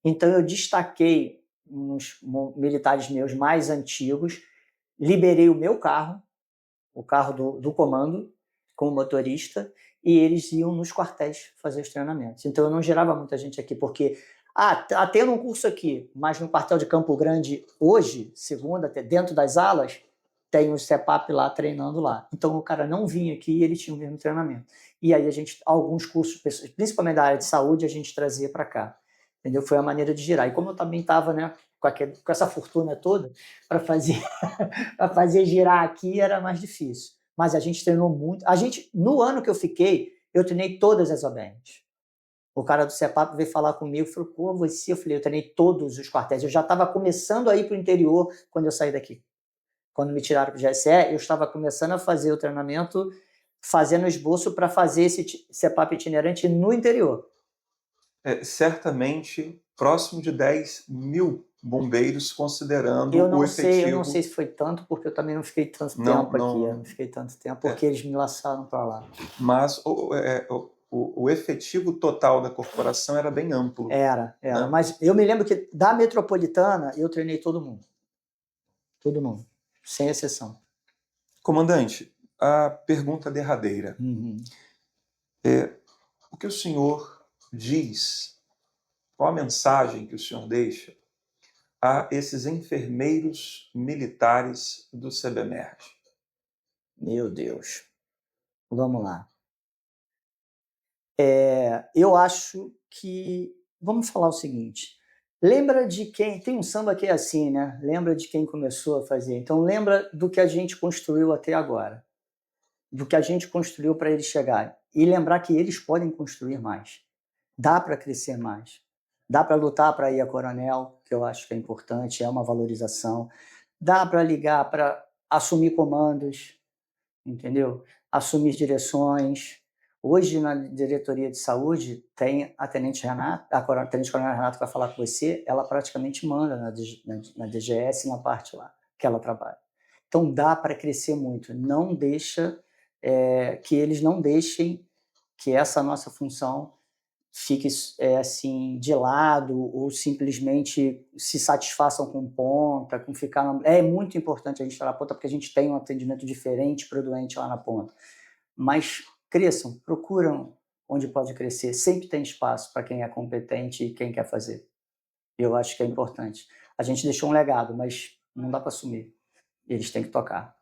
Então eu destaquei uns militares meus mais antigos, liberei o meu carro, o carro do comando, como motorista, e eles iam nos quartéis fazer os treinamentos. Então eu não gerava muita gente aqui, porque tá tendo um curso aqui, mas no quartel de Campo Grande hoje, segunda, dentro das alas, tem o CEPAP lá treinando lá. Então o cara não vinha aqui e ele tinha o mesmo treinamento. E aí alguns cursos, principalmente da área de saúde, a gente trazia para cá. Entendeu? Foi a maneira de girar. E como eu também estava, né, com essa fortuna toda, para fazer girar aqui era mais difícil. Mas a gente treinou muito. No ano que eu fiquei, eu treinei todas as OBNs. O cara do CEPAP veio falar comigo, falou, pô, você? Eu falei, eu treinei todos os quartéis. Eu já estava começando a ir para o interior quando eu saí daqui. Quando me tiraram para o GSE, eu estava começando a fazer o treinamento, fazendo esboço para fazer esse CEPAP itinerante no interior. Certamente próximo de 10 mil bombeiros, considerando o efetivo. Eu não sei se foi tanto, porque eu também não fiquei tanto tempo aqui. Eu não fiquei tanto tempo, porque eles me laçaram para lá. Mas o efetivo total da corporação era bem amplo. Era. Né? Mas eu me lembro que da Metropolitana eu treinei todo mundo. Todo mundo, sem exceção. Comandante, a pergunta derradeira. O que o senhor diz, qual a mensagem que o senhor deixa a esses enfermeiros militares do CBMERG? Meu Deus. Vamos lá. Eu acho que... Vamos falar o seguinte. Lembra de quem... Tem um samba que é assim, né? Lembra de quem começou a fazer. Então lembra do que a gente construiu até agora. Do que a gente construiu para eles chegarem. E lembrar que eles podem construir mais. Dá para crescer mais. Dá para lutar para ir a coronel, que eu acho que é importante, é uma valorização. Dá para ligar para assumir comandos, entendeu? Assumir direções. Hoje, na diretoria de saúde, tem a Tenente Renata, a Tenente Coronel Renata que vai falar com você, ela praticamente manda na DGS, na parte lá que ela trabalha. Então, dá para crescer muito. Não deixa... que eles não deixem que essa nossa função fique assim de lado ou simplesmente se satisfaçam com ponta, com ficar... É muito importante a gente estar na ponta porque a gente tem um atendimento diferente para o doente lá na ponta. Mas cresçam, procuram onde pode crescer. Sempre tem espaço para quem é competente e quem quer fazer. Eu acho que é importante. A gente deixou um legado, mas não dá para assumir. Eles têm que tocar.